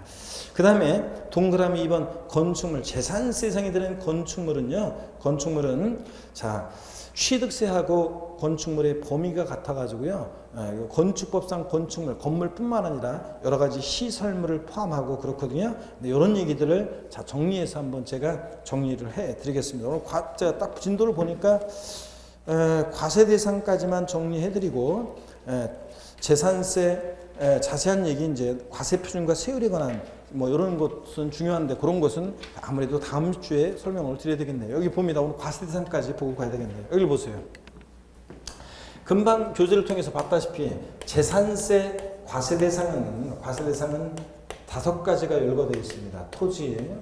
그 다음에 동그라미 2번 건축물. 재산세 대상이 되는 건축물은요. 건축물은 자 취득세하고 건축물의 범위가 같아가지고요. 건축법상 건축물, 건물뿐만 아니라 여러 가지 시설물을 포함하고 그렇거든요. 근데 이런 얘기들을 자 정리해서 한번 제가 정리를 해드리겠습니다. 오늘 제가 딱 진도를 보니까 과세 대상까지만 정리해드리고 재산세 자세한 얘기 이제 과세 표준과 세율에 관한 뭐 이런 것은 중요한데 그런 것은 아무래도 다음 주에 설명을 드려야 되겠네요. 여기 봅니다. 오늘 과세 대상까지 보고 가야 되겠네요. 여기 보세요. 금방 교재를 통해서 봤다시피 재산세 과세 대상은 5가지가 열거되어 있습니다. 토지,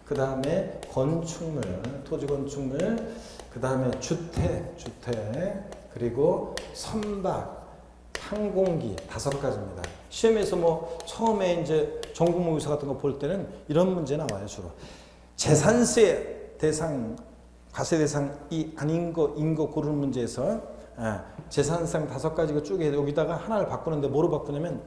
그 다음에 건축물, 토지 건축물, 그 다음에 주택, 그리고 선박, 항공기 5가지입니다. 시험에서 뭐 처음에 이제 전국모의사 같은 거 볼 때는 이런 문제 나와요. 주로 재산세 대상, 과세 대상이 아닌 거인 거 고르는 문제에서 재산상 5가지가 쭉 해서 여기다가 하나를 바꾸는데 뭐로 바꾸냐면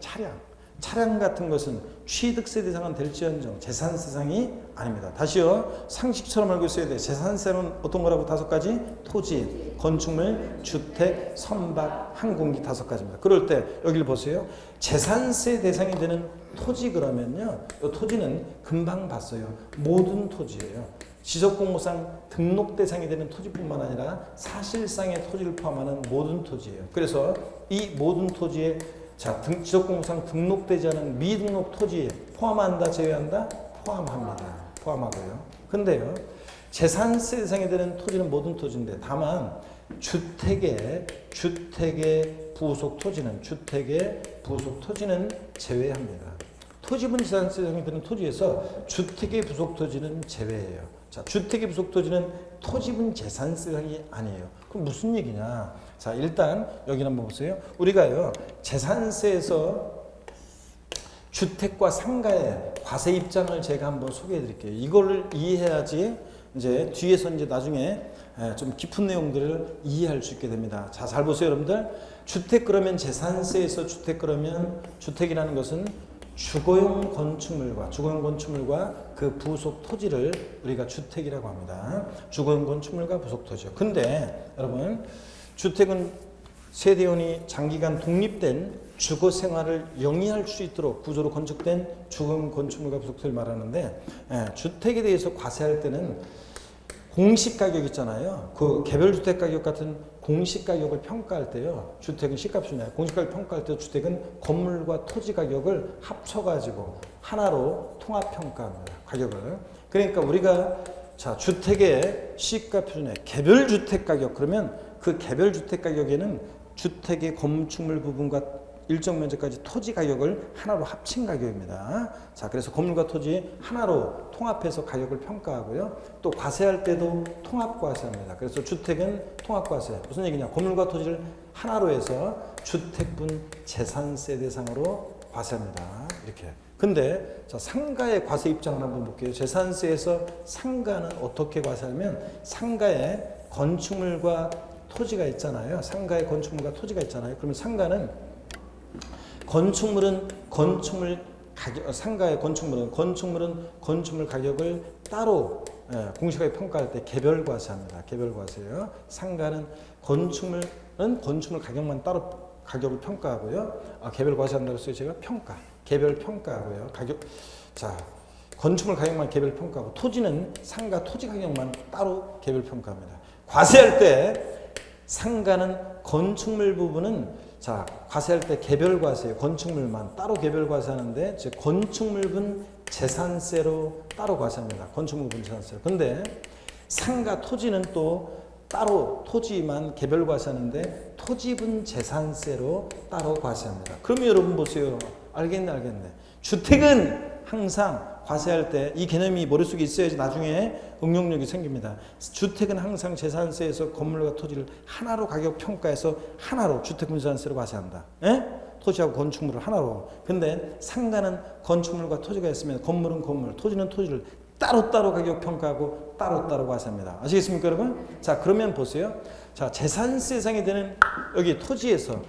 차량 같은 것은 취득세 대상은 될지언정 재산세 대상이 아닙니다. 다시요. 상식처럼 알고 있어야 돼. 재산세는 어떤 거라고 5가지? 토지, 건축물, 주택, 선박, 항공기 5가지입니다. 그럴 때 여기를 보세요. 재산세 대상이 되는 토지 그러면요. 이 토지는 금방 봤어요. 모든 토지예요. 지적공부상 등록 대상이 되는 토지뿐만 아니라 사실상의 토지를 포함하는 모든 토지예요. 그래서 이 모든 토지에 지적공부상 등록되지 않은 미등록 토지에 포함한다, 제외한다? 포함합니다. 포함하고요. 근데요, 재산세 대상이 되는 토지는 모든 토지인데 다만 주택의 부속 토지는 제외합니다. 토지분 재산세 대상이 되는 토지에서 주택의 부속 토지는 제외예요. 자, 주택의 부속 토지는 토지분 재산세 대상이 아니에요. 그럼 무슨 얘기냐? 자, 일단 여기 한번 보세요. 우리가요 재산세에서 주택과 상가의 과세 입장을 제가 한번 소개해 드릴게요. 이거를 이해해야지 이제 뒤에서 이제 나중에 좀 깊은 내용들을 이해할 수 있게 됩니다. 자, 잘 보세요, 여러분들. 주택 그러면 재산세에서 주택 그러면 주택이라는 것은 주거용 건축물과 그 부속 토지를 우리가 주택이라고 합니다. 주거용 건축물과 부속 토지요. 근데 여러분 주택은 세대원이 장기간 독립된 주거 생활을 영위할 수 있도록 구조로 건축된 주거용 건축물과 부속 토지를 말하는데 주택에 대해서 과세할 때는 공시 가격 있잖아요. 그 개별주택 가격 같은 공시 가격을 평가할 때요. 주택은 시가표잖아요. 공시 가격 평가할 때 주택은 건물과 토지 가격을 합쳐가지고 하나로 통합 평가합니다. 가격을. 그러니까 우리가 자 주택의 시가표준에 개별주택 가격 그러면 그 개별주택 가격에는 주택의 건축물 부분과 일정 면적까지 토지 가격을 하나로 합친 가격입니다. 자, 그래서 건물과 토지 하나로 통합해서 가격을 평가하고요. 또 과세할 때도 통합 과세합니다. 그래서 주택은 통합 과세. 무슨 얘기냐? 건물과 토지를 하나로 해서 주택분 재산세 대상으로 과세합니다. 이렇게. 근데 자, 상가의 과세 입장을 한번 볼게요. 재산세에서 상가는 어떻게 과세하면 상가에 건축물과 토지가 있잖아요. 상가에 건축물과 토지가 있잖아요. 그러면 상가는 건축물은 건축물 가격, 상가의 건축물은 건축물 가격을 따로 공시가격 평가할 때 개별 과세합니다. 개별 과세요. 상가는 건축물은 건축물 가격만 따로 가격을 평가하고요. 개별 과세한다고 했어요. 제가 평가, 개별 평가하고요. 가격, 자, 건축물 가격만 개별 평가하고 토지는 상가 토지 가격만 따로 개별 평가합니다. 과세할 때 상가는 건축물 부분은 자, 과세할 때 개별 과세예요. 건축물만 따로 개별 과세하는데 즉 건축물분 재산세로 따로 과세합니다. 건축물분 재산세로. 근데 상가 토지는 또 따로 토지만 개별 과세하는데 토지분 재산세로 따로 과세합니다. 그러면 여러분 보세요. 알겠네. 주택은 항상 과세할 때 이 개념이 머릿속에 있어야지 나중에 응용력이 생깁니다. 주택은 항상 재산세에서 건물과 토지를 하나로 가격 평가해서 하나로 주택분 재산세로 과세한다. 토지하고 건축물을 하나로. 근데 상가는 건축물과 토지가 있으면 건물은 건물, 토지는 토지를 따로따로 가격 평가하고 따로따로 과세합니다. 아시겠습니까, 여러분? 자, 그러면 보세요. 자, 재산세상에 되는 여기 토지에서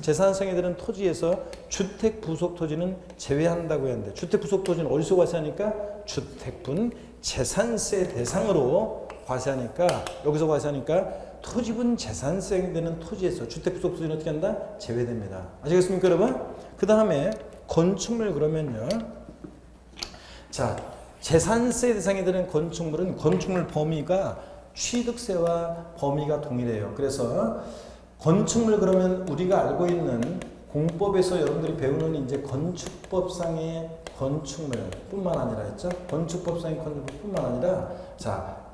재산상에 되는 토지에서 주택 부속 토지는 제외한다고 했는데 주택 부속 토지는 어디서 과세하니까 주택분 재산세 대상으로 과세하니까 여기서 과세하니까 토지분 재산세에 되는 토지에서 주택 부속 토지는 어떻게 한다? 제외됩니다. 아시겠습니까, 여러분? 그 다음에 건축물 그러면요. 자, 재산세 대상에 드는 건축물은 건축물 범위가 취득세와 범위가 동일해요. 그래서 건축물 그러면 우리가 알고 있는 공법에서 여러분들이 배우는 이제 건축법상의 건축물뿐만 아니라 했죠. 건축법상의 건축물뿐만 아니라 자,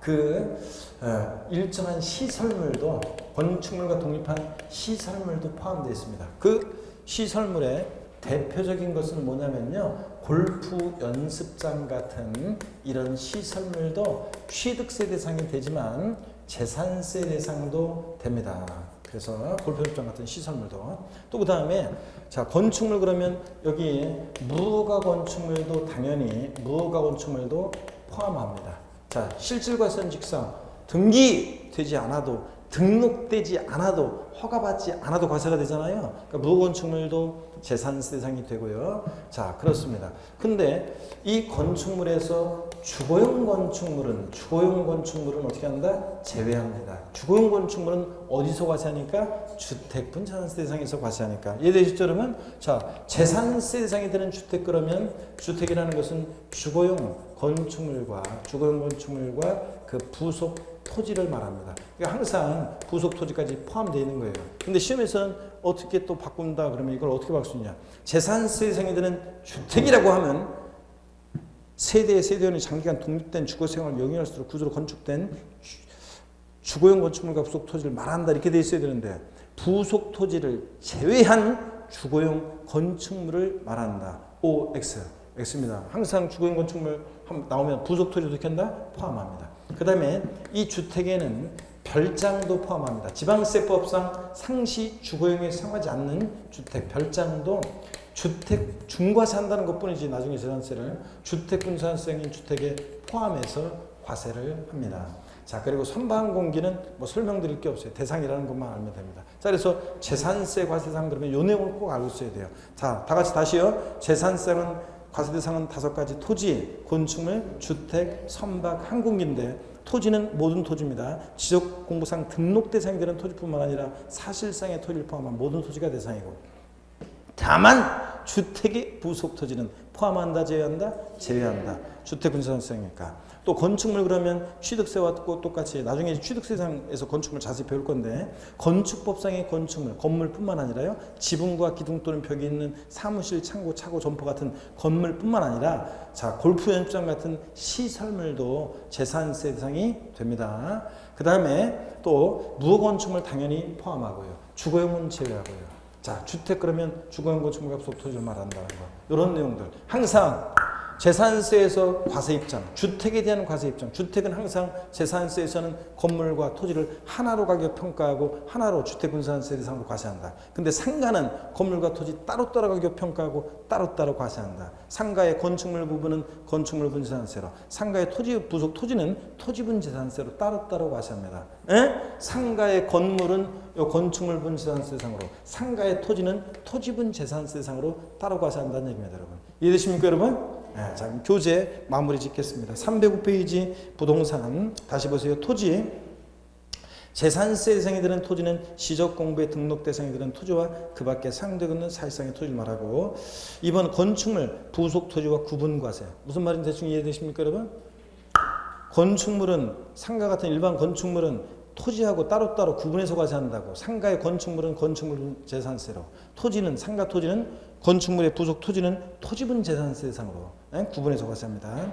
일정한 시설물도 건축물과 독립한 시설물도 포함되어 있습니다. 그 시설물의 대표적인 것은 뭐냐면요. 골프 연습장 같은 이런 시설물도 취득세 대상이 되지만 재산세 대상도 됩니다. 그래서 골프 연습장 같은 시설물도 또 그 다음에 자 건축물 그러면 여기 무허가 건축물도 당연히 무허가 건축물도 포함합니다. 자 실질과세는 등기되지 않아도 등록되지 않아도 허가받지 않아도 과세가 되잖아요. 그러니까 무허가 건축물도 재산세 대상이 되고요. 자 그렇습니다. 근데 이 건축물에서 주거용 건축물은 어떻게 한다? 제외합니다. 주거용 건축물은 어디서 과세하니까? 주택분 재산세 대상에서 과세하니까. 이해되시죠, 여러분? 자, 재산세 대상이 되는 주택 그러면 주택이라는 것은 주거용 건축물과 그 부속 토지를 말합니다. 그러니까 항상 부속 토지까지 포함되어 있는 거예요. 근데 시험에서는 어떻게 또 바꾼다 그러면 이걸 어떻게 바꿀 수 있냐? 재산세 대상이 되는 주택이라고 하면 세대원이 장기간 독립된 주거생활을 영위할수록 구조로 건축된 주거용 건축물과 부속 토지를 말한다 이렇게 돼 있어야 되는데 부속 토지를 제외한 주거용 건축물을 말한다. X입니다. 항상 주거용 건축물 나오면 부속 토지도 어떻게 한다? 포함합니다. 그 다음에 이 주택에는 별장도 포함합니다. 지방세법상 상시 주거용에 상하지 않는 주택 별장도 주택 중과세 한다는 것뿐이지 나중에 재산세를 주택분 재산세인 주택에 포함해서 과세를 합니다. 자 그리고 선박 공기는 뭐 설명드릴 게 없어요. 대상이라는 것만 알면 됩니다. 자 그래서 재산세 과세상 그러면 요 내용을 꼭 알고 있어야 돼요. 자 다 같이 다시요. 재산세는 과세 대상은 5가지 토지, 건축물, 주택, 선박, 항공기인데 토지는 모든 토지입니다. 지적공부상 등록 대상이 되는 토지뿐만 아니라 사실상의 토지를 포함한 모든 토지가 대상이고 다만 주택의 부속 토지는 포함한다, 제외한다? 제외한다. 주택분재산세니까. 또 건축물 그러면 취득세와 똑같이 나중에 취득세상에서 건축물 자세히 배울 건데 건축법상의 건축물, 건물뿐만 아니라요. 지붕과 기둥 또는 벽이 있는 사무실, 창고, 차고, 점포 같은 건물뿐만 아니라 자 골프 연습장 같은 시설물도 재산세 대상이 됩니다. 그 다음에 또 무허가 건축물 당연히 포함하고요. 주거용은 제외하고요. 자, 주택 그러면 주거용 건축물과 부속 토지를 말한다는 거. 이런 내용들. 항상 재산세에서 과세 입장, 주택에 대한 과세 입장. 주택은 항상 재산세에서는 건물과 토지를 하나로 가격 평가하고 하나로 주택분산세 대상으로 과세한다. 근데 상가는 건물과 토지 따로따로 가격 평가하고 따로따로 과세한다. 상가의 건축물 부분은 건축물 분재산세로, 상가의 토지 부속 토지는 토지분 재산세로 따로따로 과세합니다. 상가의 건물은 요 건축물 분재산세 대상으로, 상가의 토지는 토지분 재산세 대상으로 따로 과세한다는 얘기입니다, 여러분. 이해되십니까, 여러분? 네, 자, 교재 마무리 짓겠습니다. 305페이지 부동산 다시 보세요. 토지 재산세 대상이 되는 토지는 시적공부에 등록 대상이 되는 토지와 그 밖에 상대되는 사실상의 토지를 말하고, 2번 건축물 부속 토지와 구분과세. 무슨 말인지 대충 이해되십니까, 여러분? 건축물은 상가 같은 일반 건축물은 토지하고 따로따로 구분해서 과세한다고. 상가의 건축물은 건축물 재산세로, 토지는 상가 토지는 건축물의 부속 토지는 토지분 재산세 대상으로 구분해서 과세합니다.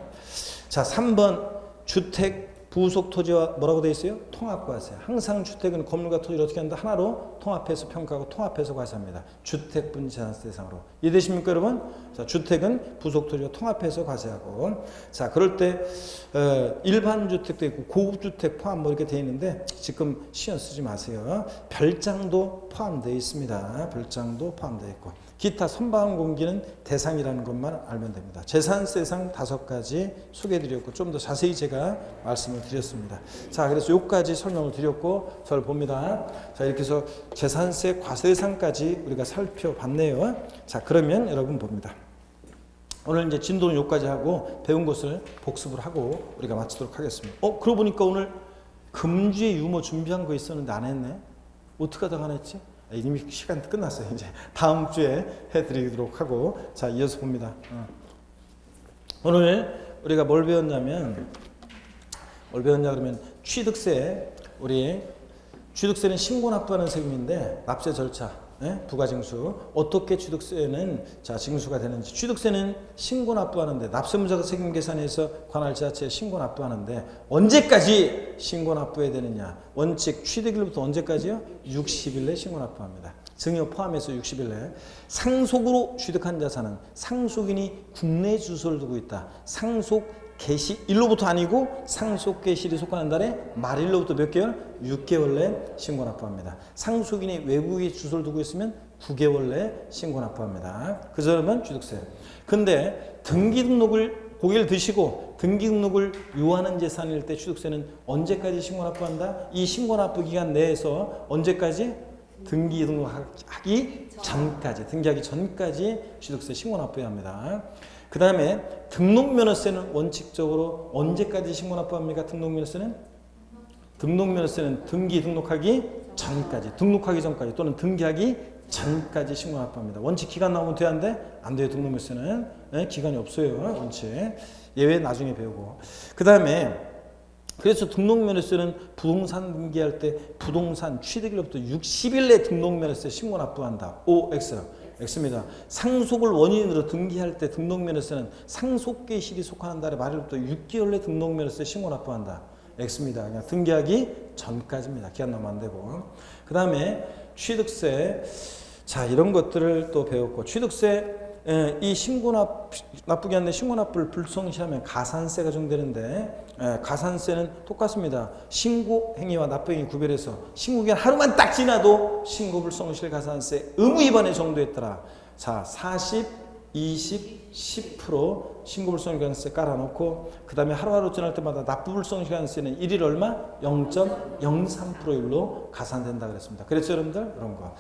자, 3번 주택 부속 토지와 뭐라고 되어 있어요? 통합과세. 항상 주택은 건물과 토지를 어떻게 한다? 하나로 통합해서 평가하고 통합해서 과세합니다. 주택분 재산세 대상으로. 이해되십니까, 여러분? 자, 주택은 부속 토지와 통합해서 과세하고. 자, 그럴 때 일반 주택도 있고 고급 주택 포함 뭐 이렇게 되어 있는데 지금 시험 쓰지 마세요. 별장도 포함되어 있습니다. 별장도 포함되어 있고. 기타 선박 공기는 대상이라는 것만 알면 됩니다. 재산세상 5가지 소개해드렸고 좀 더 자세히 제가 말씀을 드렸습니다. 자, 그래서 여기까지 설명을 드렸고 저를 봅니다. 자, 이렇게 해서 재산세 과세상까지 우리가 살펴봤네요. 자, 그러면 여러분 봅니다. 오늘 이제 진도는 여기까지 하고 배운 것을 복습을 하고 우리가 마치도록 하겠습니다. 그러고 보니까 오늘 금주의 유머 준비한 거 있었는데 안 했네. 어떻게 하다가 안 했지? 이미 시간 끝났어요. 이제 다음 주에 해드리도록 하고. 자, 이어서 봅니다. 오늘 우리가 뭘 배웠냐 그러면 취득세. 우리 취득세는 신고 납부하는 세금인데 납세 절차, 부가징수, 어떻게 취득세는 자 징수가 되는지. 취득세는 신고 납부하는데 납세문자가 세금 계산해서 관할 지자체에 신고 납부하는데 언제까지 신고 납부해야 되느냐. 원칙 취득일부터 언제까지요? 60일 내 신고 납부합니다. 증여 포함해서 60일 내. 상속으로 취득한 자산은 상속인이 국내 주소를 두고 있다. 상속 개시일로부터 아니고 상속 개시일이 속하는 달에 말일로부터 몇 개월? 6개월 내 신고 납부합니다. 상속인이 외국에 주소를 두고 있으면 9개월 내 신고 납부합니다. 그 점은 취득세. 근데 등기 등록을 고기를 드시고 등기 등록을 유하는 재산일 때 취득세는 언제까지 신고 납부한다? 이 신고 납부 기간 내에서 언제까지? 등기 등록하기 전까지, 등기하기 전까지 취득세 신고 납부해야 합니다. 그 다음에 등록면허세는 원칙적으로 언제까지 신고 납부합니까? 등록면허세는 등기 등록하기 전까지, 등록하기 전까지 또는 등기하기 전까지 신고 납부합니다. 원칙 기간 나오면 돼야 안 돼? 안 돼요. 등록면허세는 기간이 없어요. 원칙. 예외 나중에 배우고. 그 다음에 그래서 등록면허세는 부동산 등기할 때 부동산 취득일로부터 60일 내 등록면허세 신고 납부한다. OX. X입니다. 상속을 원인으로 등기할 때 등록면허세는 상속개시일이 속하는 달에 말일부터 6개월 내 등록면허세 신고 납부한다. X입니다. 그냥 등기하기 전까지입니다. 기한 나면 안 되고. 그 다음에 취득세. 자, 이런 것들을 또 배웠고, 취득세 이 납부기한 내 신고납부를 불성시하면 가산세가 적용되는데, 가산세는 똑같습니다. 신고행위와 납부행위 구별해서 신고기간 하루만 딱 지나도 신고불성실 가산세 의무 위반에 정도했더라. 자, 40, 20, 10% 신고불성실 가산세 깔아놓고, 그 다음에 하루하루 지날 때마다 납부불성실 가산세는 일일 얼마? 0.03%일로 가산된다 그랬습니다. 그래서 여러분들 이런 거.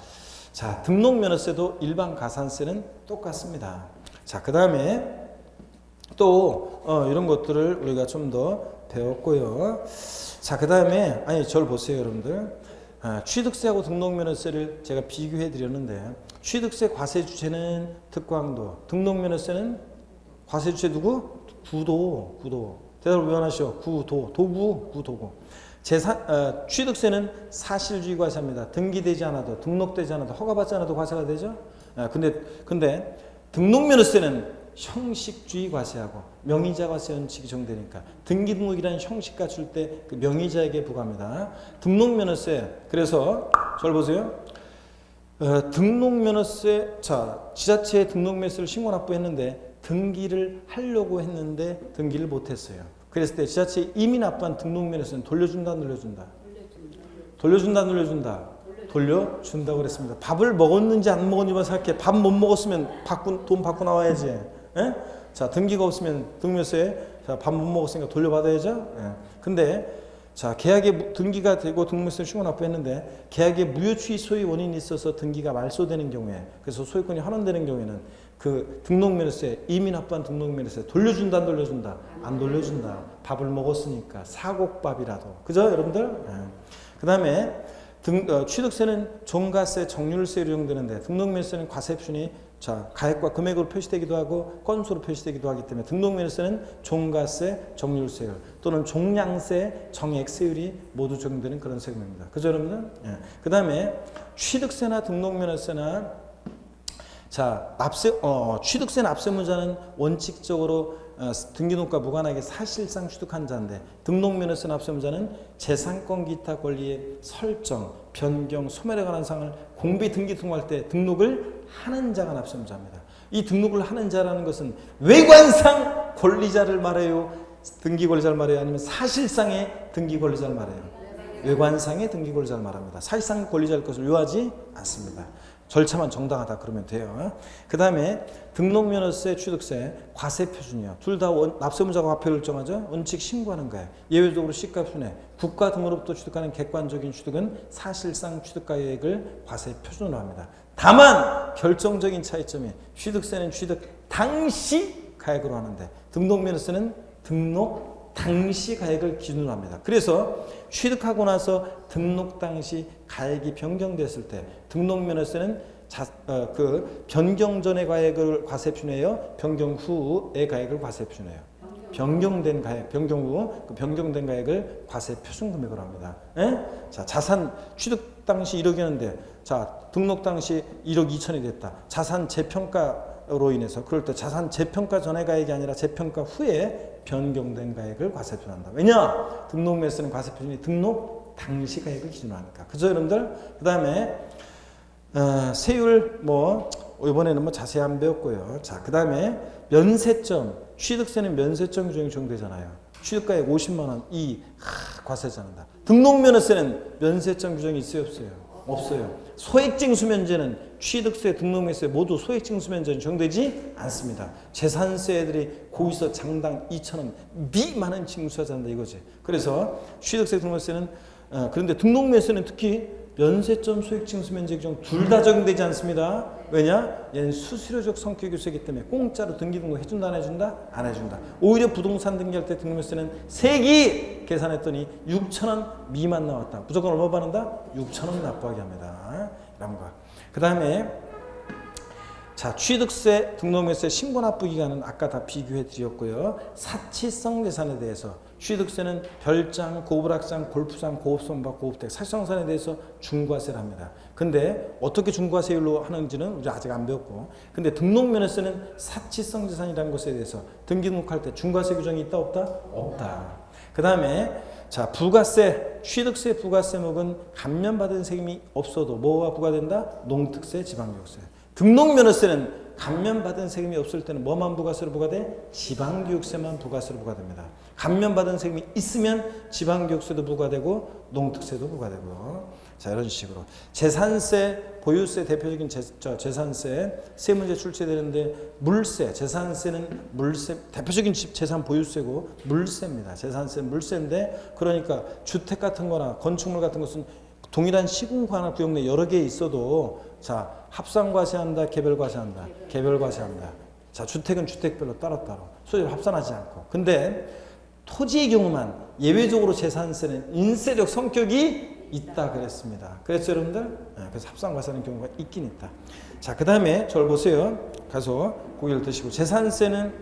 자, 등록면허세도 일반 가산세는 똑같습니다. 자, 그 다음에 또 이런 것들을 우리가 좀 더 배웠고요. 자, 그 다음에 저를 보세요, 여러분들. 취득세하고 등록면허세를 제가 비교해 드렸는데, 취득세 과세 주체는 특광도, 등록면허세는 과세 주체 누구? 구도. 대답을 왜 안 하시오? 구도구. 취득세는 사실주의 과세입니다. 등기되지 않아도, 등록되지 않아도, 허가받지 않아도 과세가 되죠. 근데 등록면허세는 형식주의 과세하고 명의자 과세 원칙이 적용되니까 등기 등록이라는 형식 갖출 때 그 명의자에게 부과합니다. 등록면허세. 그래서 저를 보세요. 등록면허세, 자, 지자체에 등록면허세를 신고 납부했는데 등기를 하려고 했는데 등기를 못했어요. 그랬을 때 지자체 이미 납부한 등록면허세는 돌려준다, 안 돌려준다? 돌려준다, 안 돌려준다? 돌려준다고 그랬습니다. 밥을 먹었는지 안 먹었는지만 생각해. 밥 못 먹었으면 돈 받고 나와야지. 예? 자, 등기가 없으면 등록면허세, 자, 밥 못 먹었으니까 돌려받아야죠. 예. 근데 자, 계약에 등기가 되고 등록면허세를 신고 납부했는데 계약에 무효 취소의 원인이 있어서 등기가 말소되는 경우에, 그래서 소유권이 환원되는 경우에는 그 등록면허세, 이미 납부한 등록면허세 돌려준다, 안 돌려준다? 안 돌려준다. 밥을 먹었으니까 사곡밥이라도. 그죠, 여러분들? 예. 그 다음에 취득세는 종가세, 정률세로 이용되는데 등록면허세는 과세표준이 자, 가액과 금액으로 표시되기도 하고 건수로 표시되기도 하기 때문에 등록면허세는 종가세, 정률세율 또는 종량세, 정액세율이 모두 적용되는 그런 세금입니다. 그죠, 여러분들? 예. 그 다음에 취득세나 등록면허세나 자, 취득세 납세무자는 원칙적으로 등기등록과 무관하게 사실상 취득한 자인데 등록면허세 납세무자는 재산권 기타 권리의 설정, 변경, 소멸에 관한 사항을 공비 등기 등록할 때 등록을 하는 자가 납세무자입니다. 이 등록을 하는 자라는 것은 외관상 권리자를 말해요? 등기 권리자를 말해요? 아니면 사실상의 등기 권리자를 말해요? 외관상의 등기 권리자를 말합니다. 사실상 권리자일 것을 요하지 않습니다. 절차만 정당하다 그러면 돼요. 그 다음에 등록면허세, 취득세, 과세표준이요. 둘 다 납세무자가 과표를 정하죠. 원칙 신고하는 거예요. 예외적으로 시가순회, 국가 등으로부터 취득하는 객관적인 취득은 사실상 취득가액을 과세표준으로 합니다. 다만 결정적인 차이점이 취득세는 취득 당시 가액으로 하는데 등록면허세는 등록 당시 가액을 기준으로 합니다. 그래서 취득하고 나서 등록 당시 가액이 변경됐을 때 등록면허세는 변경 전의 가액을 과세표준해요. 변경 후의 가액을 과세표준해요. 변경된 가액, 변경 후 그 변경된 가액을 과세표준 금액으로 합니다. 에? 자, 자산 취득 당시 1억이었는데 자, 등록 당시 1억 2천이 됐다. 자산 재평가로 인해서 그럴 때 자산 재평가 전의 가액이 아니라 재평가 후에 변경된 가액을 과세표준한다. 왜냐? 등록면허세는 과세표준이 등록 당시 가액을 기준으로 하니까. 그죠, 여러분들? 그 다음에 세율 이번에는 자세히 안 배웠고요. 자, 그 다음에 면세점. 취득세는 면세점 규정이 적용되잖아요. 취득가액 50만 원 과세자는다. 등록면허세는 면세점 규정이 있어요, 없어요? 없어요. 소액징수면제는 취득세, 등록면허세 모두 소액징수면제는 적용되지 않습니다. 재산세들이 거기서 장당 2,000원 미만은 징수하지 않는다 이거지. 그래서 취득세, 등록면허세는 그런데 등록면허세는 특히 면세점, 소액징수면제 규정 둘 다 적용되지 않습니다. 왜냐? 얘는 수수료적 성격의 규제이기 때문에 공짜로 등기 등록 해준다, 안 해준다? 안 해준다. 오히려 부동산 등기할 때 등록면허세는 세기 계산했더니 6,000원 미만 나왔다. 무조건 얼마 받는다? 6,000원 납부하게 합니다. 이런 거. 그 다음에 자, 취득세, 등록면허세 신고 납부 기간은 아까 다 비교해 드렸고요. 사치성 재산에 대해서 취득세는 별장, 고불악장, 골프장, 고급선박, 고급택, 사치성산에 대해서 중과세를 합니다. 근데 어떻게 중과세율로 하는지는 우리 아직 안 배웠고, 근데 등록면허세는 사치성 재산이라는 것에 대해서 등기 등록할 때 중과세 규정이 있다, 없다? 없다. 그 다음에 자, 부가세, 취득세 부가세목은 감면받은 세금이 없어도 뭐가 부과된다? 농특세, 지방교육세. 등록면허세는 감면받은 세금이 없을 때는 뭐만 부가세로 부과돼? 지방교육세만 부가세로 부과됩니다. 감면받은 세금이 있으면 지방교육세도 부과되고 농특세도 부과되고. 자, 이런 식으로 재산세, 보유세 대표적인 재산세 세 문제 출제되는데 물세, 재산세는 물세 대표적인 재산 보유세고 물세입니다. 재산세는 물세인데 그러니까 주택 같은 거나 건축물 같은 것은 동일한 시군구나 구역 내 여러 개 있어도 자, 합산과세한다, 개별과세한다, 개별과세한다. 자, 주택은 주택별로 따로따로 소재를 합산하지 않고. 근데 토지의 경우만 예외적으로 재산세는 인세적 성격이 있다 그랬습니다. 그래서 여러분들 그래서 합산과세하는 경우가 있긴 있다. 자, 그 다음에 저를 보세요. 가서 고기를 드시고 재산세는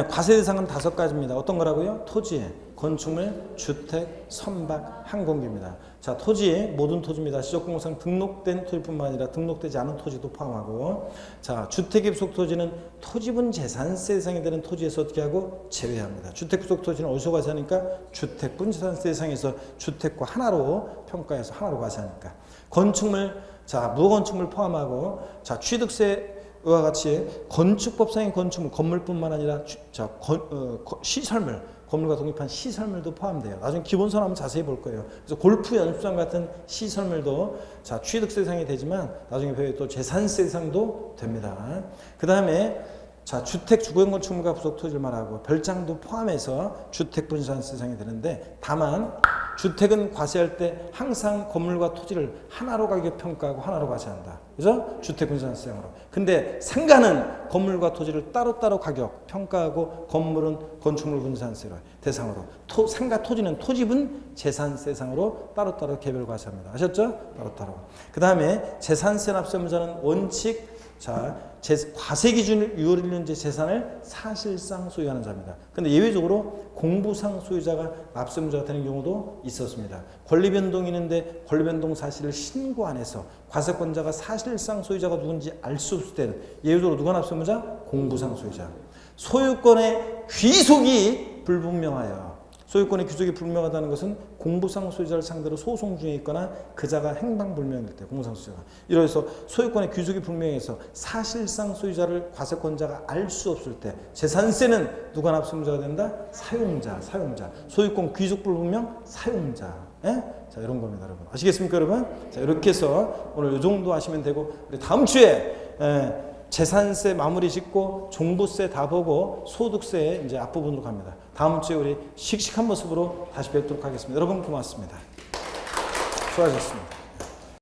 과세 대상은 5가지입니다. 어떤 거라고요? 토지, 건축물, 주택, 선박, 항공기입니다. 자, 토지, 모든 토지입니다. 지적공사상 등록된 토지뿐만 아니라 등록되지 않은 토지도 포함하고, 자, 주택 입속 토지는 토지분 재산세 대상이 되는 토지에서 어떻게 하고 제외합니다. 주택 입속 토지는 어디서 과세하니까 주택분 재산세 대상에서 주택과 하나로 평가해서 하나로 과세하니까. 건축물, 자, 무건축물 포함하고, 자, 취득세와 같이 건축법상의 건축물, 건물뿐만 아니라 시설물, 건물과 독립한 시설물도 포함돼요. 나중에 기본선 한번 자세히 볼 거예요. 그래서 골프 연습장 같은 시설물도 자, 취득세 대상이 되지만 나중에 배우에 또 재산세 대상도 됩니다. 그 다음에 자, 주택 주거용 건축물과 부속 토지를 말하고 별장도 포함해서 주택 분재산세 대상이 되는데, 다만 주택은 과세할 때 항상 건물과 토지를 하나로 가격 평가하고 하나로 과세한다. 그래서 주택 분재산세 대상으로. 근데 상가는 건물과 토지를 따로따로 가격 평가하고 건물은 건축물 분재산세 대상으로, 상가 토지는 토지분 재산세 대상으로 따로따로 개별 과세합니다. 아셨죠? 따로따로. 그 다음에 재산세 납세의무자는 원칙, 자, 과세 기준 6월 1년제 재산을 사실상 소유하는 자입니다. 근데 예외적으로 공부상 소유자가 납세의무자가 되는 경우도 있었습니다. 권리 변동이 있는데 권리 변동 사실을 신고 안 해서 과세권자가 사실상 소유자가 누군지 알 수 없을 때는 예외적으로 누가 납세의무자? 공부상 소유자. 소유권의 귀속이 불분명하여, 소유권의 귀속이 불명하다는 것은 공부상 소유자를 상대로 소송 중에 있거나 그자가 행방불명일 때, 공부상 소유자가. 이래서 소유권의 귀속이 불명해서 사실상 소유자를 과세권자가 알 수 없을 때 재산세는 누가 납세의무자가 된다? 사용자. 소유권 귀속 불분명 사용자. 예? 자, 이런 겁니다, 여러분. 아시겠습니까, 여러분? 자, 이렇게 해서 오늘 이 정도 하시면 되고, 우리 다음 주에 재산세 마무리 짓고 종부세 다 보고 소득세 이제 앞부분으로 갑니다. 다음 주에 우리 씩씩한 모습으로 다시 뵙도록 하겠습니다. 여러분 고맙습니다. 수고하셨습니다.